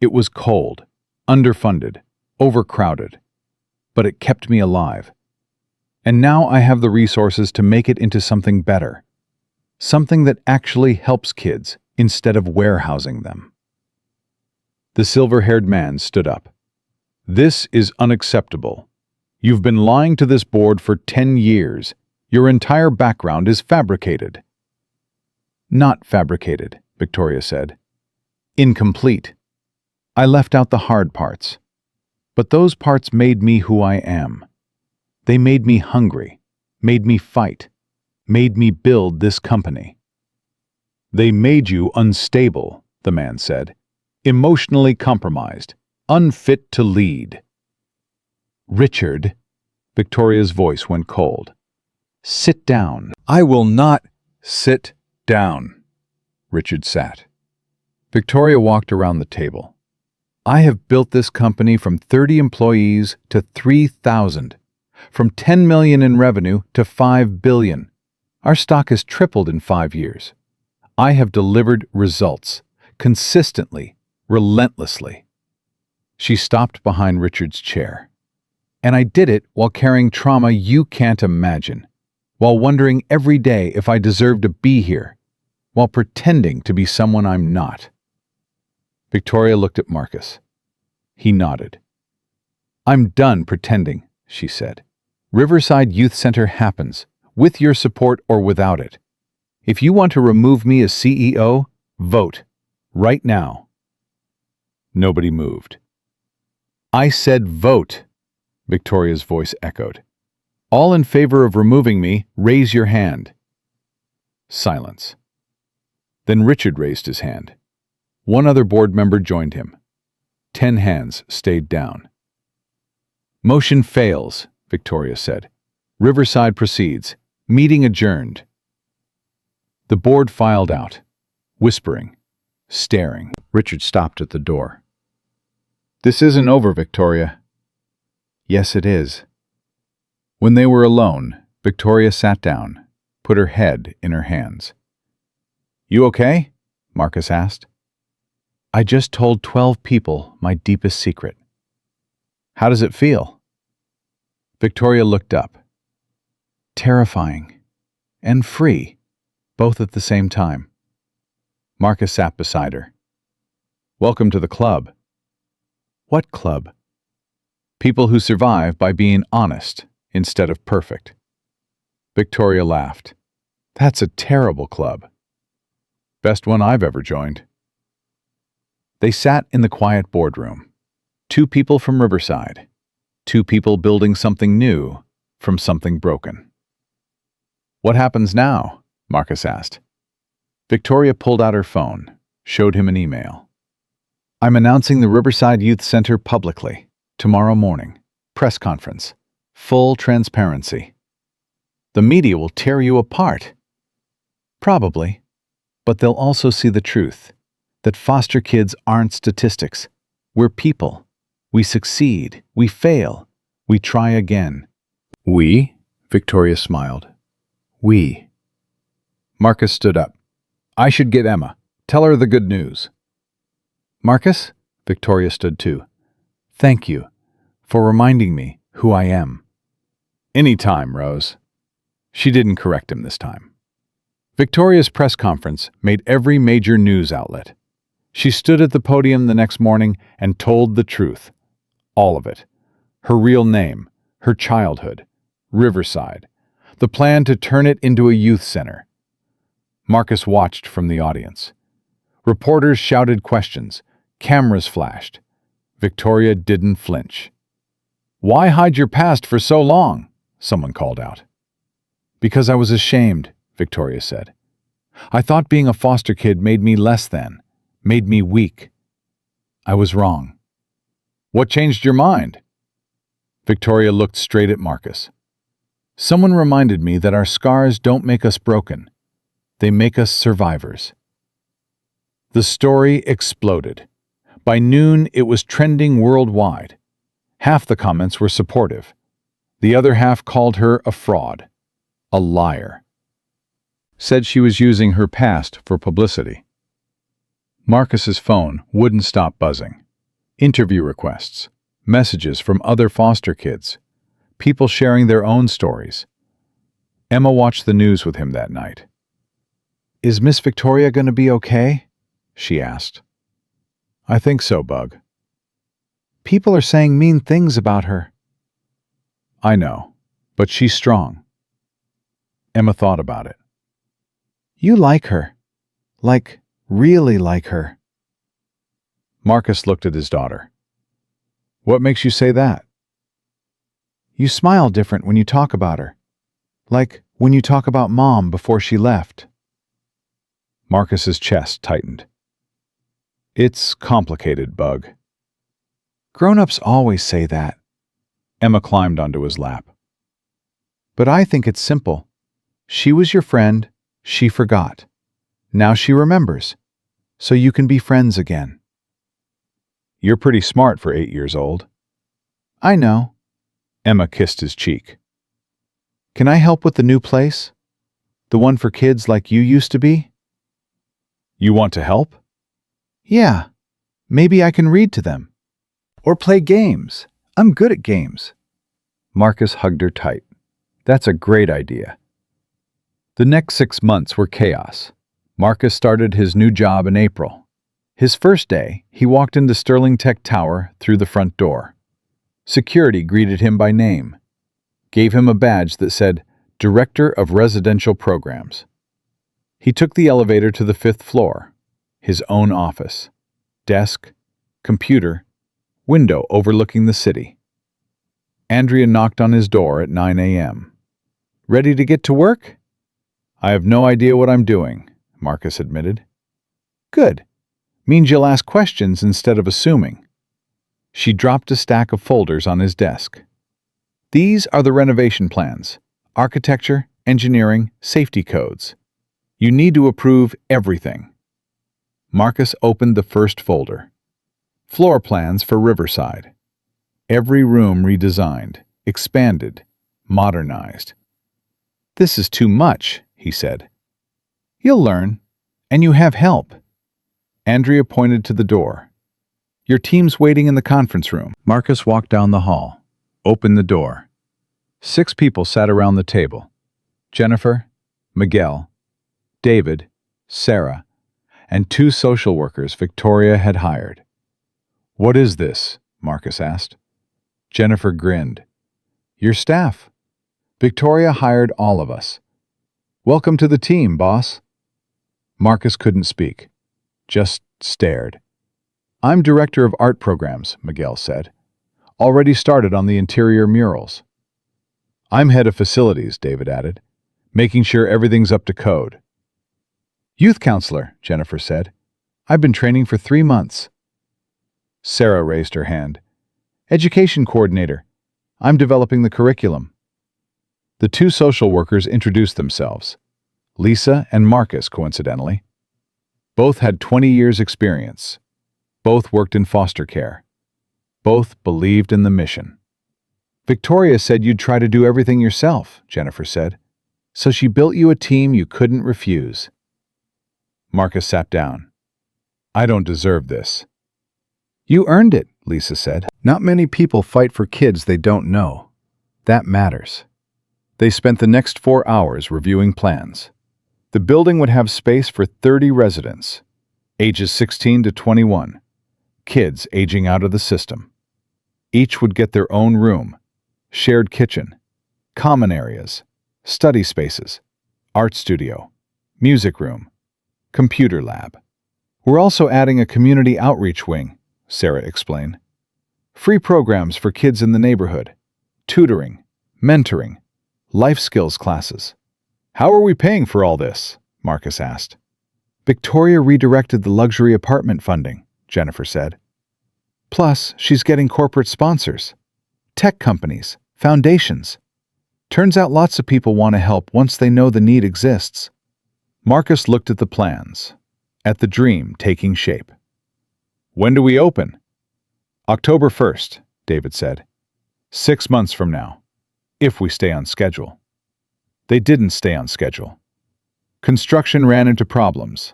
It was cold, underfunded, overcrowded, but it kept me alive. And now I have the resources to make it into something better, something that actually helps kids instead of warehousing them. The silver-haired man stood up. This is unacceptable. You've been lying to this board for 10 years. Your entire background is fabricated. Not fabricated, Victoria said. Incomplete. I left out the hard parts. But those parts made me who I am. They made me hungry, made me fight, made me build this company. They made you unstable, the man said. Emotionally compromised, unfit to lead. Richard, Victoria's voice went cold. Sit down. I will not sit down. Richard sat. Victoria walked around the table. I have built this company from 30 employees to 3,000, from 10 million in revenue to 5 billion. Our stock has tripled in 5 years. I have delivered results, consistently, relentlessly. She stopped behind Richard's chair. And I did it while carrying trauma you can't imagine, while wondering every day if I deserve to be here, while pretending to be someone I'm not. Victoria looked at Marcus. He nodded. I'm done pretending, she said. Riverside Youth Center happens, with your support or without it. If you want to remove me as CEO, vote, right now. Nobody moved. I said vote, Victoria's voice echoed. All in favor of removing me, raise your hand. Silence. Then Richard raised his hand. One other board member joined him. 10 hands stayed down. Motion fails, Victoria said. Riverside proceeds. Meeting adjourned. The board filed out, whispering, staring. Richard stopped at the door. This isn't over, Victoria. Yes, it is. When they were alone, Victoria sat down, put her head in her hands. You okay? Marcus asked. I just told 12 people my deepest secret. How does it feel? Victoria looked up. Terrifying and free, both at the same time. Marcus sat beside her. Welcome to the club. What club? People who survive by being honest instead of perfect. Victoria laughed. That's a terrible club. Best one I've ever joined. They sat in the quiet boardroom. 2 people from Riverside. 2 people building something new from something broken. What happens now? Marcus asked. Victoria pulled out her phone, showed him an email. I'm announcing the Riverside Youth Center publicly, tomorrow morning. Press conference. Full transparency. The media will tear you apart. Probably, but they'll also see the truth, that foster kids aren't statistics. We're people. We succeed. We fail. We try again. We? Victoria smiled. We. Marcus stood up. I should get Emma. Tell her the good news. Marcus? Victoria stood too. Thank you. for reminding me who I am. Any time, Rose. She didn't correct him this time. Victoria's press conference made every major news outlet. She stood at the podium the next morning and told the truth. All of it. Her real name, her childhood, Riverside, the plan to turn it into a youth center. Marcus watched from the audience. Reporters shouted questions. Cameras flashed. Victoria didn't flinch. "Why hide your past for so long?" someone called out. "Because I was ashamed," Victoria said. "I thought being a foster kid made me less than, made me weak. I was wrong." "What changed your mind?" Victoria looked straight at Marcus. "Someone reminded me that our scars don't make us broken. They make us survivors." The story exploded. By noon, it was trending worldwide. Half the comments were supportive. The other half called her a fraud, a liar. Said she was using her past for publicity. Marcus's phone wouldn't stop buzzing. Interview requests, messages from other foster kids, people sharing their own stories. Emma watched the news with him that night. "Is Miss Victoria going to be okay?" she asked. "I think so, Bug." "People are saying mean things about her." "I know, but she's strong." Emma thought about it. "You like her. Like, really like her." Marcus looked at his daughter. "What makes you say that?" "You smile different when you talk about her. Like when you talk about Mom before she left." Marcus's chest tightened. "It's complicated, Bug." "Grown-ups always say that." Emma climbed onto his lap. "But I think it's simple. She was your friend, she forgot. Now she remembers, so you can be friends again." "You're pretty smart for 8 years old." "I know." Emma kissed his cheek. "Can I help with the new place? The one for kids like you used to be?" "You want to help?" "Yeah. Maybe I can read to them. Or play games. I'm good at games." Marcus hugged her tight. "That's a great idea." The next 6 months were chaos. Marcus started his new job in April. His first day, he walked into Sterling Tech Tower through the front door. Security greeted him by name, gave him a badge that said, Director of Residential Programs. He took the elevator to the 5th floor, his own office. Desk, computer, window overlooking the city. Andrea knocked on his door at 9 a.m. "Ready to get to work?" "I have no idea what I'm doing," Marcus admitted. "Good. Means you'll ask questions instead of assuming." She dropped a stack of folders on his desk. "These are the renovation plans. Architecture, engineering, safety codes. You need to approve everything." Marcus opened the first folder. Floor plans for Riverside. Every room redesigned, expanded, modernized. "This is too much," he said. "You'll learn, and you have help." Andrea pointed to the door. "Your team's waiting in the conference room." Marcus walked down the hall, opened the door. 6 people sat around the table. Jennifer, Miguel, David, Sarah, and 2 social workers Victoria had hired. "What is this?" Marcus asked. Jennifer grinned. "Your staff. Victoria hired all of us. Welcome to the team, boss." Marcus couldn't speak, just stared. "I'm director of art programs," Miguel said. "Already started on the interior murals." "I'm head of facilities," David added, "making sure everything's up to code." "Youth counselor," Jennifer said. "I've been training for 3 months." Sarah raised her hand. "Education coordinator. I'm developing the curriculum." The 2 social workers introduced themselves. Lisa and Marcus, coincidentally. Both had 20 years' experience. Both worked in foster care. Both believed in the mission. "Victoria said you'd try to do everything yourself," Jennifer said. "So she built you a team you couldn't refuse." Marcus sat down. "I don't deserve this." "You earned it," Lisa said. Not many people fight for kids they don't know. That matters. They spent the next 4 hours reviewing plans. The building would have space for 30 residents, ages 16 to 21, kids aging out of the system. Each would get their own room, shared kitchen, common areas, study spaces, art studio, music room, computer lab. We're also adding a community outreach wing, Sarah explained. Free programs for kids in the neighborhood, tutoring, mentoring, life skills classes. How are we paying for all this? Marcus asked. Victoria redirected the luxury apartment funding, Jennifer said. Plus, she's getting corporate sponsors, tech companies, foundations. Turns out lots of people want to help once they know the need exists. Marcus looked at the plans, at the dream taking shape. When do we open? October 1st, David said. 6 months from now, if we stay on schedule. They didn't stay on schedule. Construction ran into problems.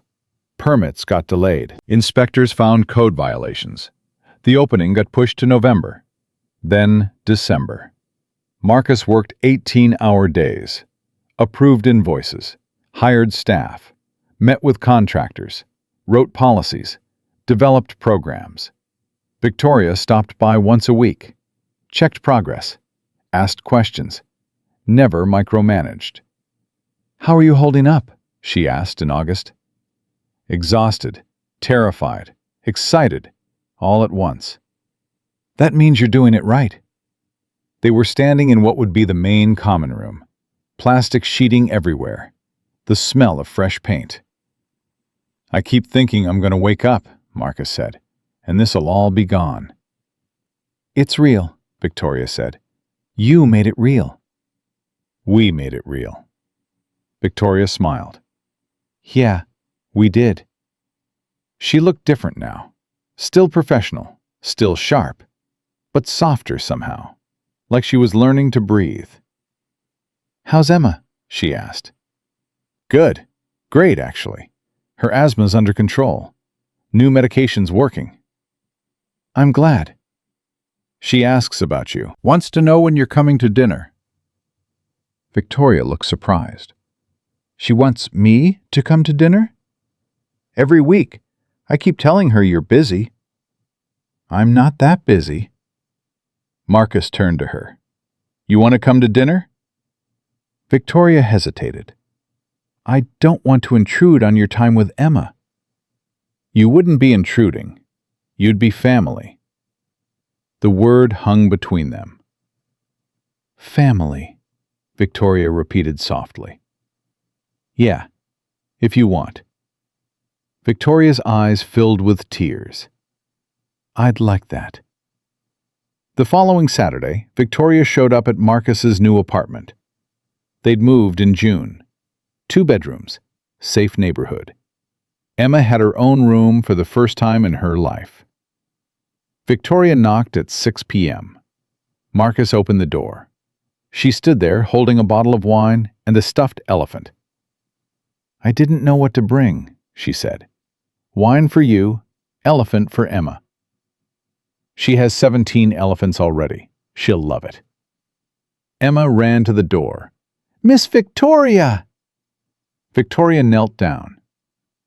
Permits got delayed. Inspectors found code violations. The opening got pushed to November. Then December. Marcus worked 18-hour days, approved invoices, hired staff, met with contractors, wrote policies, developed programs. Victoria stopped by once a week, checked progress, asked questions, never micromanaged. How are you holding up? She asked in August. Exhausted, terrified, excited, all at once. That means you're doing it right. They were standing in what would be the main common room. Plastic sheeting everywhere. The smell of fresh paint. I keep thinking I'm going to wake up, Marcus said, and this'll all be gone. It's real, Victoria said. You made it real. We made it real. Victoria smiled. Yeah, we did. She looked different now. Still professional, still sharp, but softer somehow, like she was learning to breathe. How's Emma? She asked. Good. Great, actually. Her asthma's under control. New medication's working. I'm glad. She asks about you. Wants to know when you're coming to dinner. Victoria looked surprised. She wants me to come to dinner? Every week. I keep telling her you're busy. I'm not that busy. Marcus turned to her. You want to come to dinner? Victoria hesitated. I don't want to intrude on your time with Emma. You wouldn't be intruding. You'd be family. The word hung between them. Family, Victoria repeated softly. Yeah, if you want. Victoria's eyes filled with tears. I'd like that. The following Saturday, Victoria showed up at Marcus's new apartment. They'd moved in June. 2 bedrooms, safe neighborhood. Emma had her own room for the first time in her life. Victoria knocked at 6 p.m. Marcus opened the door. She stood there holding a bottle of wine and a stuffed elephant. I didn't know what to bring, she said. Wine for you, elephant for Emma. She has 17 elephants already. She'll love it. Emma ran to the door. Miss Victoria! Victoria knelt down.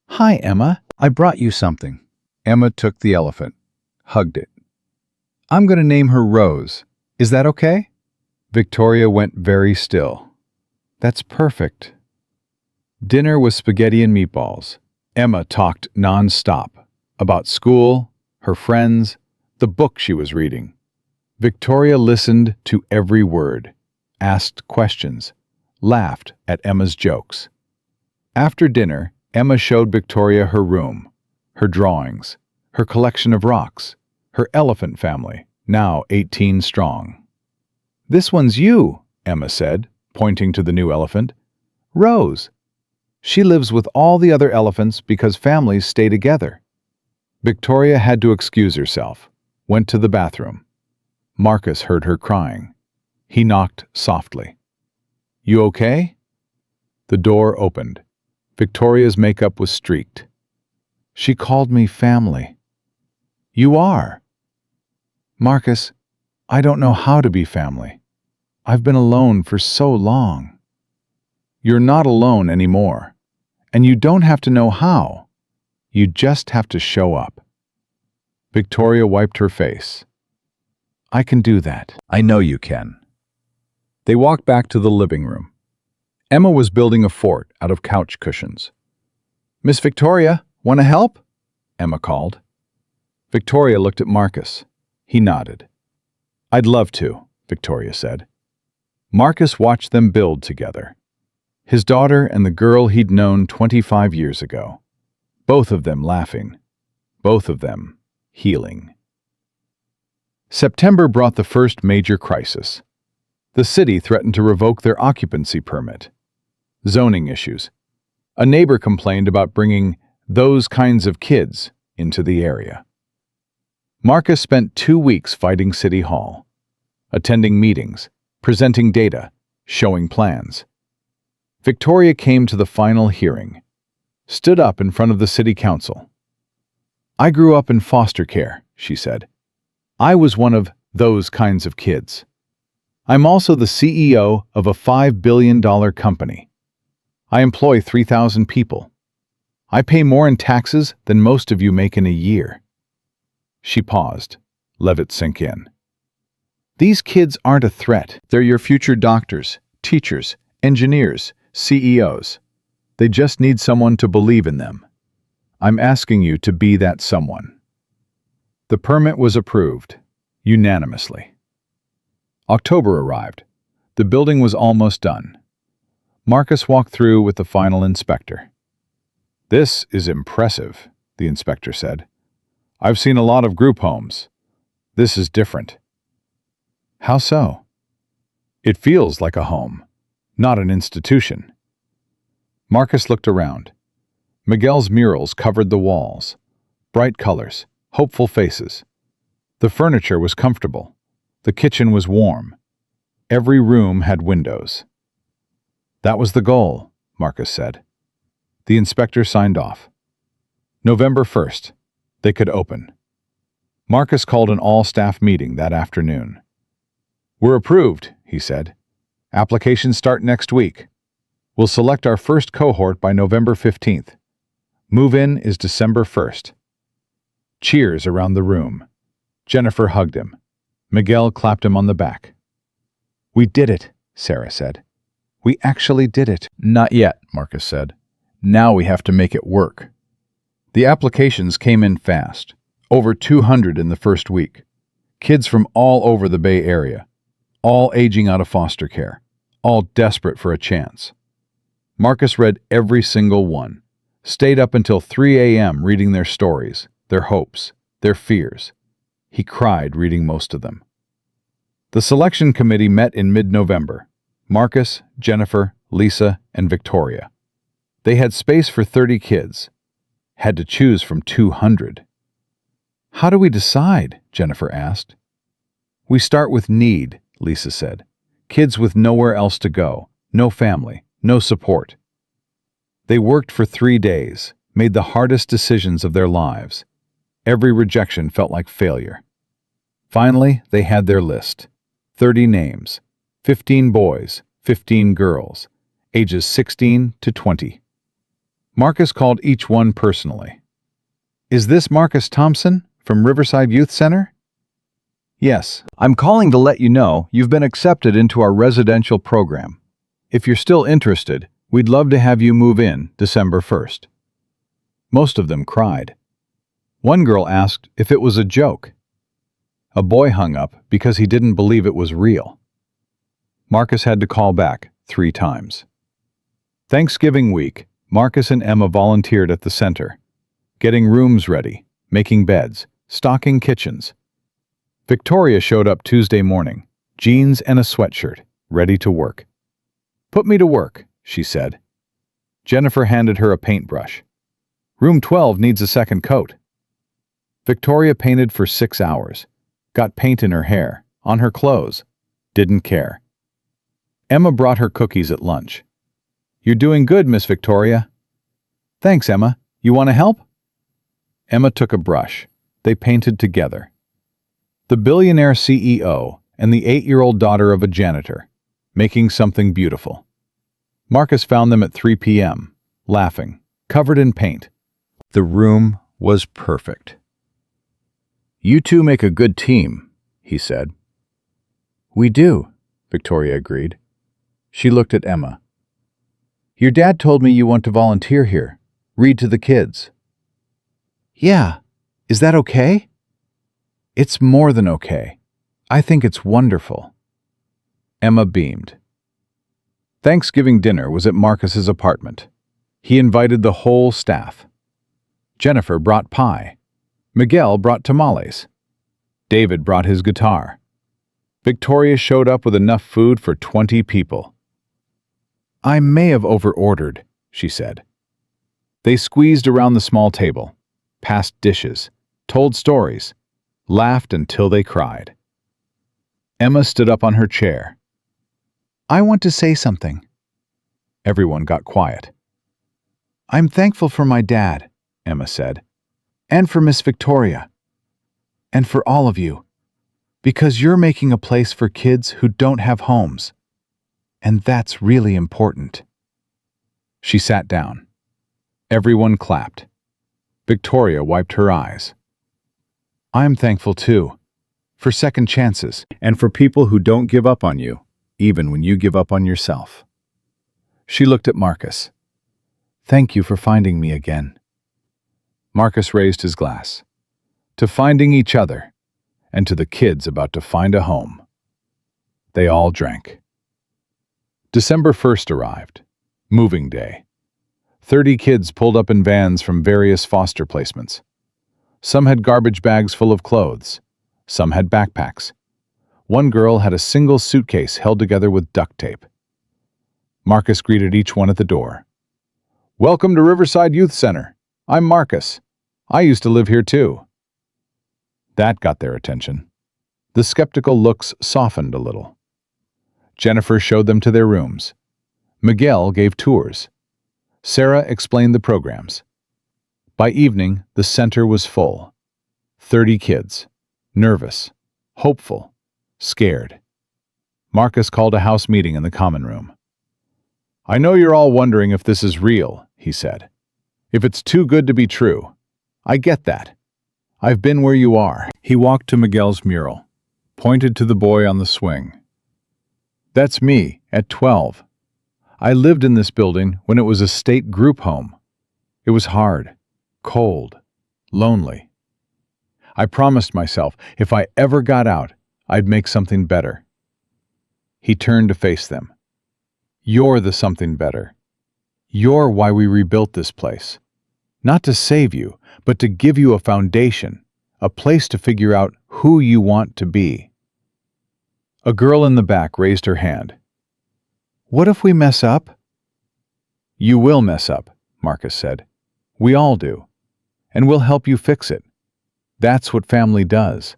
Hi, Emma. I brought you something. Emma took the elephant, hugged it. I'm going to name her Rose. Is that okay? Victoria went very still. That's perfect. Dinner was spaghetti and meatballs. Emma talked non-stop about school, her friends, the book she was reading. Victoria listened to every word, asked questions, laughed at Emma's jokes. After dinner, Emma showed Victoria her room, her drawings, her collection of rocks, her elephant family, now 18 strong. This one's you, Emma said, pointing to the new elephant. Rose. She lives with all the other elephants because families stay together. Victoria had to excuse herself, went to the bathroom. Marcus heard her crying. He knocked softly. You okay? The door opened. Victoria's makeup was streaked. She called me family. You are. Marcus, I don't know how to be family. I've been alone for so long. You're not alone anymore, and you don't have to know how. You just have to show up. Victoria wiped her face. I can do that. I know you can. They walked back to the living room. Emma was building a fort out of couch cushions. Miss Victoria, want to help? Emma called. Victoria looked at Marcus. He nodded. I'd love to, Victoria said. Marcus watched them build together. His daughter and the girl he'd known 25 years ago. Both of them laughing. Both of them healing. September brought the first major crisis. The city threatened to revoke their occupancy permit. Zoning issues. A neighbor complained about bringing those kinds of kids into the area. Marcus spent 2 weeks fighting City Hall, attending meetings, presenting data, showing plans. Victoria came to the final hearing, stood up in front of the city council. I grew up in foster care, she said. I was one of those kinds of kids. I'm also the CEO of a $5 billion company. I employ 3,000 people. I pay more in taxes than most of you make in a year. She paused. Let it sink in. These kids aren't a threat. They're your future doctors, teachers, engineers, CEOs. They just need someone to believe in them. I'm asking you to be that someone. The permit was approved, unanimously. October arrived. The building was almost done. Marcus walked through with the final inspector. This is impressive, the inspector said. I've seen a lot of group homes. This is different. How so? It feels like a home, not an institution. Marcus looked around. Miguel's murals covered the walls. Bright colors, hopeful faces. The furniture was comfortable. The kitchen was warm. Every room had windows. That was the goal, Marcus said. The inspector signed off. November 1st, they could open. Marcus called an all-staff meeting that afternoon. We're approved, he said. Applications start next week. We'll select our first cohort by November 15th. Move-in is December 1st. Cheers around the room. Jennifer hugged him. Miguel clapped him on the back. We did it, Sarah said. We actually did it. Not yet, Marcus said. Now we have to make it work. The applications came in fast. Over 200 in the first week. Kids from all over the Bay Area. All aging out of foster care. All desperate for a chance. Marcus read every single one. Stayed up until 3 a.m. reading their stories, their hopes, their fears. He cried reading most of them. The selection committee met in mid-November. Marcus, Jennifer, Lisa, and Victoria. They had space for 30 kids. Had to choose from 200. How do we decide? Jennifer asked. We start with need, Lisa said. Kids with nowhere else to go, no family, no support. They worked for 3 days, made the hardest decisions of their lives. Every rejection felt like failure. Finally, they had their list. 30 names. 15 boys, 15 girls, ages 16 to 20. Marcus called each one personally. Is this Marcus Thompson from Riverside Youth Center? Yes. I'm calling to let you know you've been accepted into our residential program. If you're still interested, we'd love to have you move in December 1st. Most of them cried. One girl asked if it was a joke. A boy hung up because he didn't believe it was real. Marcus had to call back 3 times. Thanksgiving week, Marcus and Emma volunteered at the center, getting rooms ready, making beds, stocking kitchens. Victoria showed up Tuesday morning, jeans and a sweatshirt, ready to work. Put me to work, she said. Jennifer handed her a paintbrush. Room 12 needs a second coat. Victoria painted for 6 hours, got paint in her hair, on her clothes, didn't care. Emma brought her cookies at lunch. You're doing good, Miss Victoria. Thanks, Emma. You want to help? Emma took a brush. They painted together. The billionaire CEO and the 8-year-old daughter of a janitor, making something beautiful. Marcus found them at 3 p.m., laughing, covered in paint. The room was perfect. "You two make a good team," he said. "We do," Victoria agreed. She looked at Emma. "Your dad told me you want to volunteer here, read to the kids." "Yeah, is that okay?" "It's more than okay. I think it's wonderful." Emma beamed. Thanksgiving dinner was at Marcus's apartment. He invited the whole staff. Jennifer brought pie. Miguel brought tamales. David brought his guitar. Victoria showed up with enough food for 20 people. "I may have over-ordered," she said. They squeezed around the small table, passed dishes, told stories, laughed until they cried. Emma stood up on her chair. "I want to say something." Everyone got quiet. "I'm thankful for my dad," Emma said, "and for Miss Victoria, and for all of you, because you're making a place for kids who don't have homes, and that's really important." She sat down. Everyone clapped. Victoria wiped her eyes. "I'm thankful too, for second chances, and for people who don't give up on you, even when you give up on yourself." She looked at Marcus. "Thank you for finding me again." Marcus raised his glass. To finding each other, and to the kids about to find a home. They all drank. December 1st arrived. Moving day. 30 kids pulled up in vans from various foster placements. Some had garbage bags full of clothes. Some had backpacks. One girl had a single suitcase held together with duct tape. Marcus greeted each one at the door. "Welcome to Riverside Youth Center. I'm Marcus. I used to live here too." That got their attention. The skeptical looks softened a little. Jennifer showed them to their rooms. Miguel gave tours. Sarah explained the programs. By evening, the center was full. 30 kids. Nervous, hopeful, scared. Marcus called a house meeting in the common room. "I know you're all wondering if this is real," he said. "If it's too good to be true. I get that. I've been where you are." He walked to Miguel's mural, pointed to the boy on the swing. "That's me, at 12. I lived in this building when it was a state group home. It was hard, cold, lonely. I promised myself if I ever got out, I'd make something better." He turned to face them. "You're the something better. You're why we rebuilt this place. Not to save you, but to give you a foundation, a place to figure out who you want to be." A girl in the back raised her hand. "What if we mess up?" "You will mess up," Marcus said. "We all do. And we'll help you fix it. That's what family does."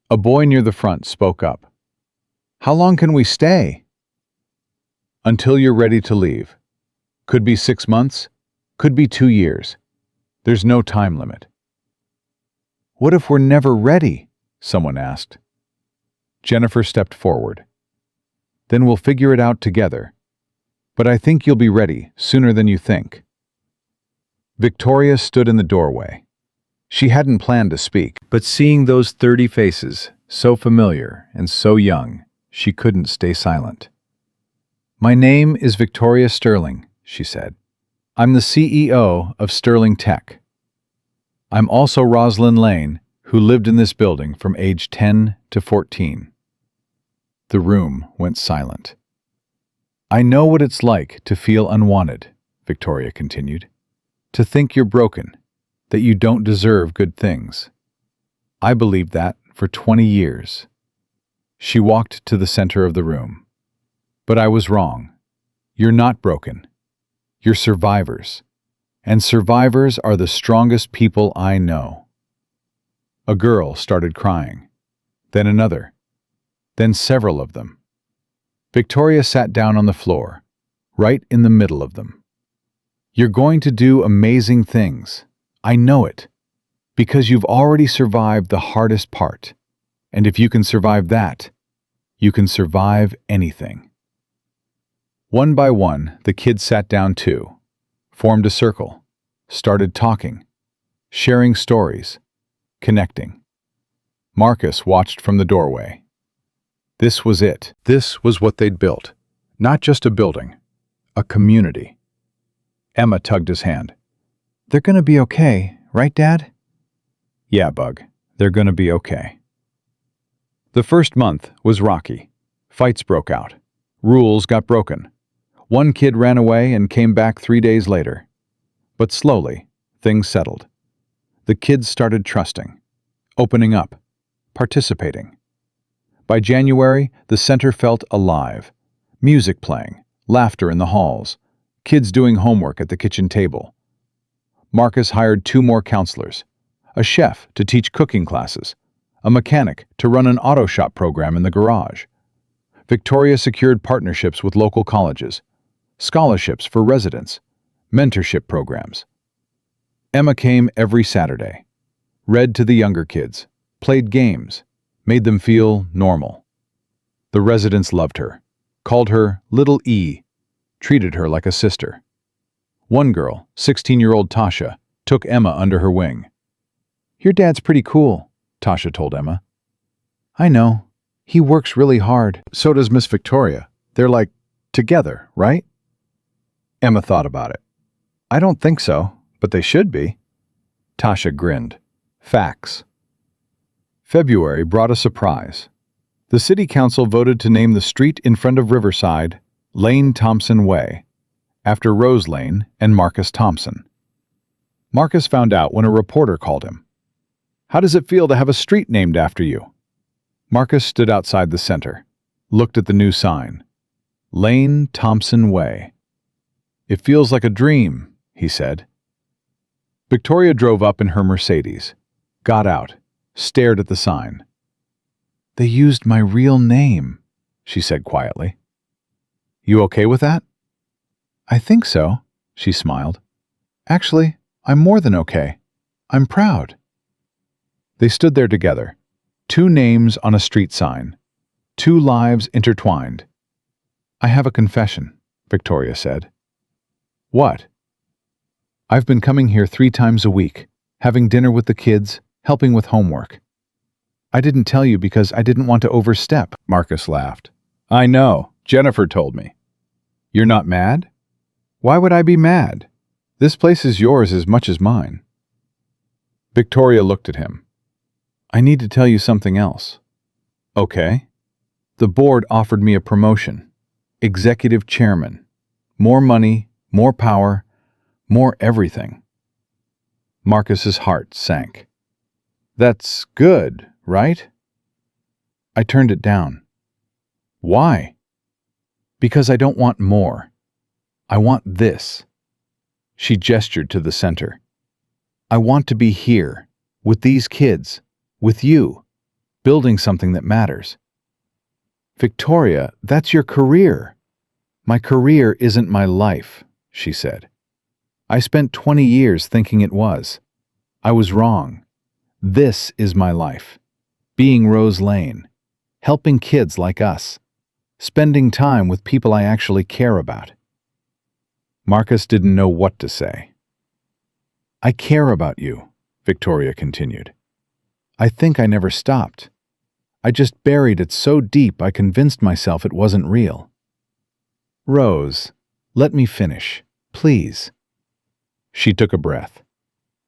A boy near the front spoke up. "How long can we stay?" "Until you're ready to leave. Could be 6 months, could be 2 years. There's no time limit." "What if we're never ready?" someone asked. Jennifer stepped forward. "Then we'll figure it out together. But I think you'll be ready sooner than you think." Victoria stood in the doorway. She hadn't planned to speak, but seeing those 30 faces, so familiar and so young, she couldn't stay silent. "My name is Victoria Sterling," she said. "I'm the CEO of Sterling Tech. I'm also Rosalind Lane, who lived in this building from age 10 to 14. The room went silent. "I know what it's like to feel unwanted," Victoria continued. "To think you're broken, that you don't deserve good things. I believed that for 20 years. She walked to the center of the room. "But I was wrong. You're not broken. You're survivors. And survivors are the strongest people I know." A girl started crying. Then another. Then several of them. Victoria sat down on the floor, right in the middle of them. "You're going to do amazing things. I know it. Because you've already survived the hardest part. And if you can survive that, you can survive anything. One by one, the kids sat down too, formed a circle, started talking, sharing stories, connecting. Marcus watched from the doorway. This was it. This was what they'd built. Not just a building, a community. Emma tugged his hand. They're gonna be okay, right, Dad? Yeah, Bug. They're gonna be okay. The first month was rocky. Fights broke out. Rules got broken. One kid ran away and came back 3 days later. But slowly, things settled. The kids started trusting, opening up, participating. By January, the center felt alive. Music playing, laughter in the halls, kids doing homework at the kitchen table. Marcus hired 2 more counselors, a chef to teach cooking classes, a mechanic to run an auto shop program in the garage. Victoria secured partnerships with local colleges, scholarships for residents, mentorship programs. Emma came every Saturday, read to the younger kids, played games, made them feel normal. The residents loved her, called her Little E, treated her like a sister. One girl, 16-year-old Tasha, took Emma under her wing. Your dad's pretty cool, Tasha told Emma. I know. He works really hard. So does Miss Victoria. They're like, together, right? Emma thought about it. I don't think so, but they should be. Tasha grinned. Facts. February brought a surprise. The city council voted to name the street in front of Riverside Lane Thompson Way, after Rose Lane and Marcus Thompson. Marcus found out when a reporter called him. How does it feel to have a street named after you? Marcus stood outside the center, looked at the new sign. Lane Thompson Way. It feels like a dream, he said. Victoria drove up in her Mercedes, got out, stared at the sign. They used my real name, she said quietly. You okay with that? I think so, she smiled. Actually, I'm more than okay. I'm proud. They stood there together, 2 names on a street sign, 2 lives intertwined. I have a confession, Victoria said. What? I've been coming here 3 times a week, having dinner with the kids, helping with homework. I didn't tell you because I didn't want to overstep, Marcus laughed. I know, Jennifer told me. You're not mad? Why would I be mad? This place is yours as much as mine. Victoria looked at him. I need to tell you something else. Okay. The board offered me a promotion. Executive chairman. More money, more power, more everything. Marcus's heart sank. That's good, right? I turned it down. Why? Because I don't want more. I want this. She gestured to the center. I want to be here, with these kids, with you, building something that matters. Victoria, that's your career. My career isn't my life, she said. I spent 20 years thinking it was. I was wrong. This is my life. Being Rose Lane. Helping kids like us. Spending time with people I actually care about. Marcus didn't know what to say. I care about you, Victoria continued. I think I never stopped. I just buried it so deep I convinced myself it wasn't real. Rose, let me finish, please. She took a breath.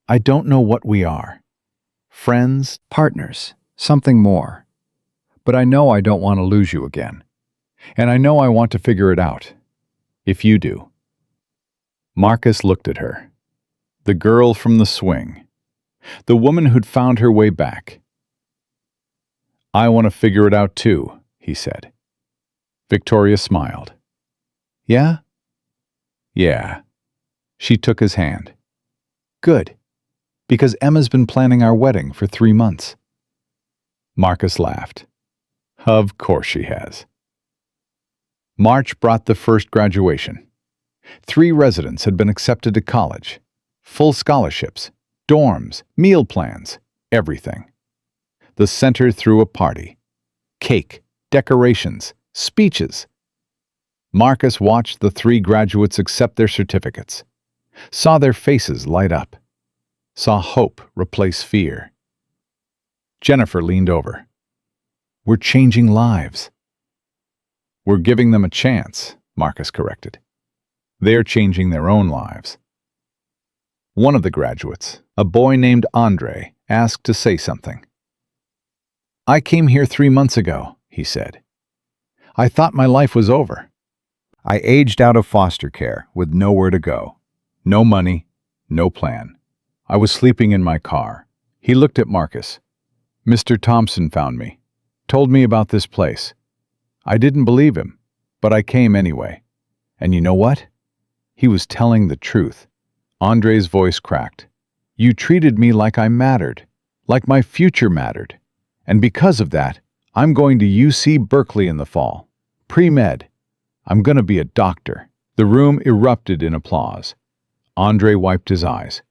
I don't know what we are. Friends, partners, something more. But I know I don't want to lose you again. And I know I want to figure it out. If you do. Marcus looked at her. The girl from the swing. The woman who'd found her way back. I want to figure it out too, he said. Victoria smiled. Yeah? Yeah. She took his hand. Good. Because Emma's been planning our wedding for 3 months. Marcus laughed. Of course she has. March brought the first graduation. 3 residents had been accepted to college. Full scholarships, dorms, meal plans, everything. The center threw a party. Cake, decorations, speeches. Marcus watched the 3 graduates accept their certificates, saw their faces light up, saw hope replace fear. Jennifer leaned over. "We're changing lives." "We're giving them a chance," Marcus corrected. "They're changing their own lives." One of the graduates, a boy named Andre, asked to say something. "I came here 3 months ago," he said. "I thought my life was over. I aged out of foster care with nowhere to go. No money, no plan. I was sleeping in my car." He looked at Marcus. "Mr. Thompson found me, told me about this place. I didn't believe him, but I came anyway. And you know what? He was telling the truth." Andre's voice cracked. "You treated me like I mattered, like my future mattered. And because of that, I'm going to UC Berkeley in the fall. Pre-med. I'm going to be a doctor." The room erupted in applause. Andre wiped his eyes.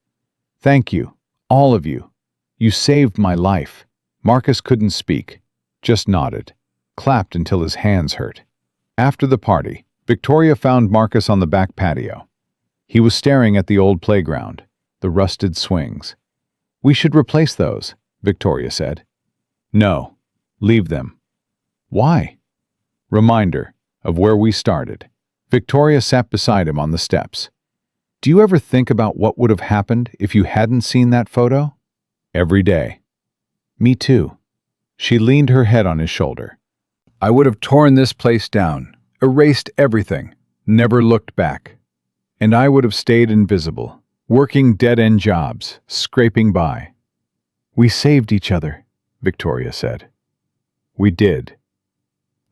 "Thank you, all of you. You saved my life." Marcus couldn't speak, just nodded, clapped until his hands hurt. After the party, Victoria found Marcus on the back patio. He was staring at the old playground, the rusted swings. "We should replace those," Victoria said. "No, leave them." "Why?" "Reminder of where we started." Victoria sat beside him on the steps. "Do you ever think about what would have happened if you hadn't seen that photo?" "Every day." "Me too." She leaned her head on his shoulder. "I would have torn this place down, erased everything, never looked back. And I would have stayed invisible, working dead-end jobs, scraping by." "We saved each other," Victoria said. "We did."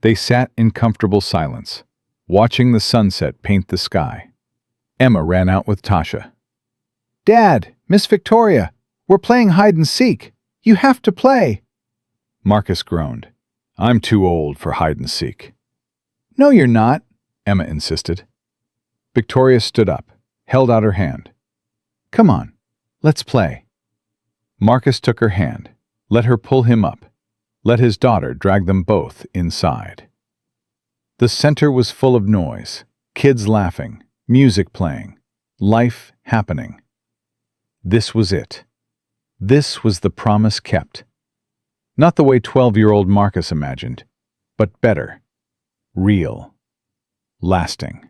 They sat in comfortable silence, watching the sunset paint the sky. Emma ran out with Tasha. "Dad, Miss Victoria, we're playing hide and seek. You have to play." Marcus groaned. "I'm too old for hide and seek." "No, you're not," Emma insisted. Victoria stood up, held out her hand. "Come on, let's play." Marcus took her hand, let her pull him up, let his daughter drag them both inside. The center was full of noise, kids laughing, music playing, life happening. This was it. This was the promise kept. Not the way 12-year-old Marcus imagined, but better, real, lasting.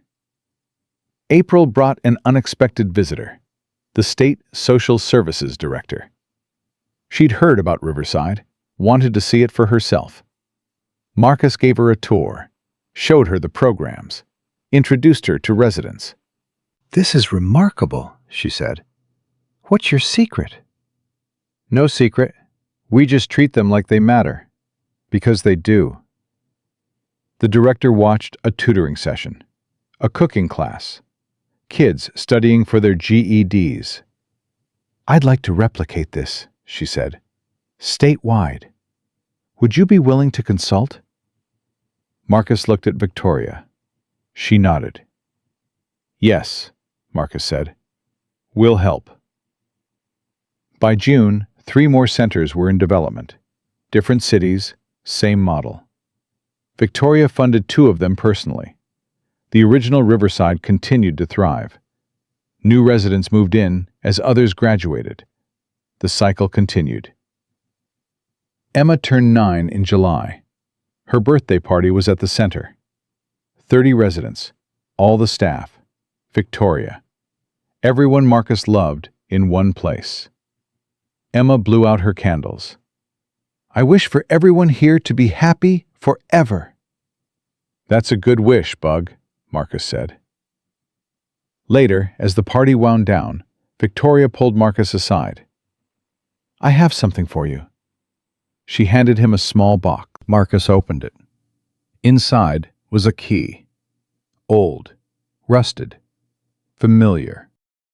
April brought an unexpected visitor, the state social services director. She'd heard about Riverside, wanted to see it for herself. Marcus gave her a tour, showed her the programs, introduced her to residents. "This is remarkable," she said. "What's your secret?" "No secret. We just treat them like they matter. Because they do." The director watched a tutoring session, a cooking class, kids studying for their GEDs. "I'd like to replicate this," she said, "statewide. Would you be willing to consult?" Marcus looked at Victoria. She nodded. "Yes," Marcus said. "We'll help." By June, 3 more centers were in development. Different cities, same model. Victoria funded 2 of them personally. The original Riverside continued to thrive. New residents moved in as others graduated. The cycle continued. Emma turned 9 in July. Her birthday party was at the center. 30 residents, all the staff, Victoria. Everyone Marcus loved in one place. Emma blew out her candles. "I wish for everyone here to be happy forever." "That's a good wish, Bug," Marcus said. Later, as the party wound down, Victoria pulled Marcus aside. "I have something for you." She handed him a small box. Marcus opened it. Inside was a key. Old, rusted, familiar.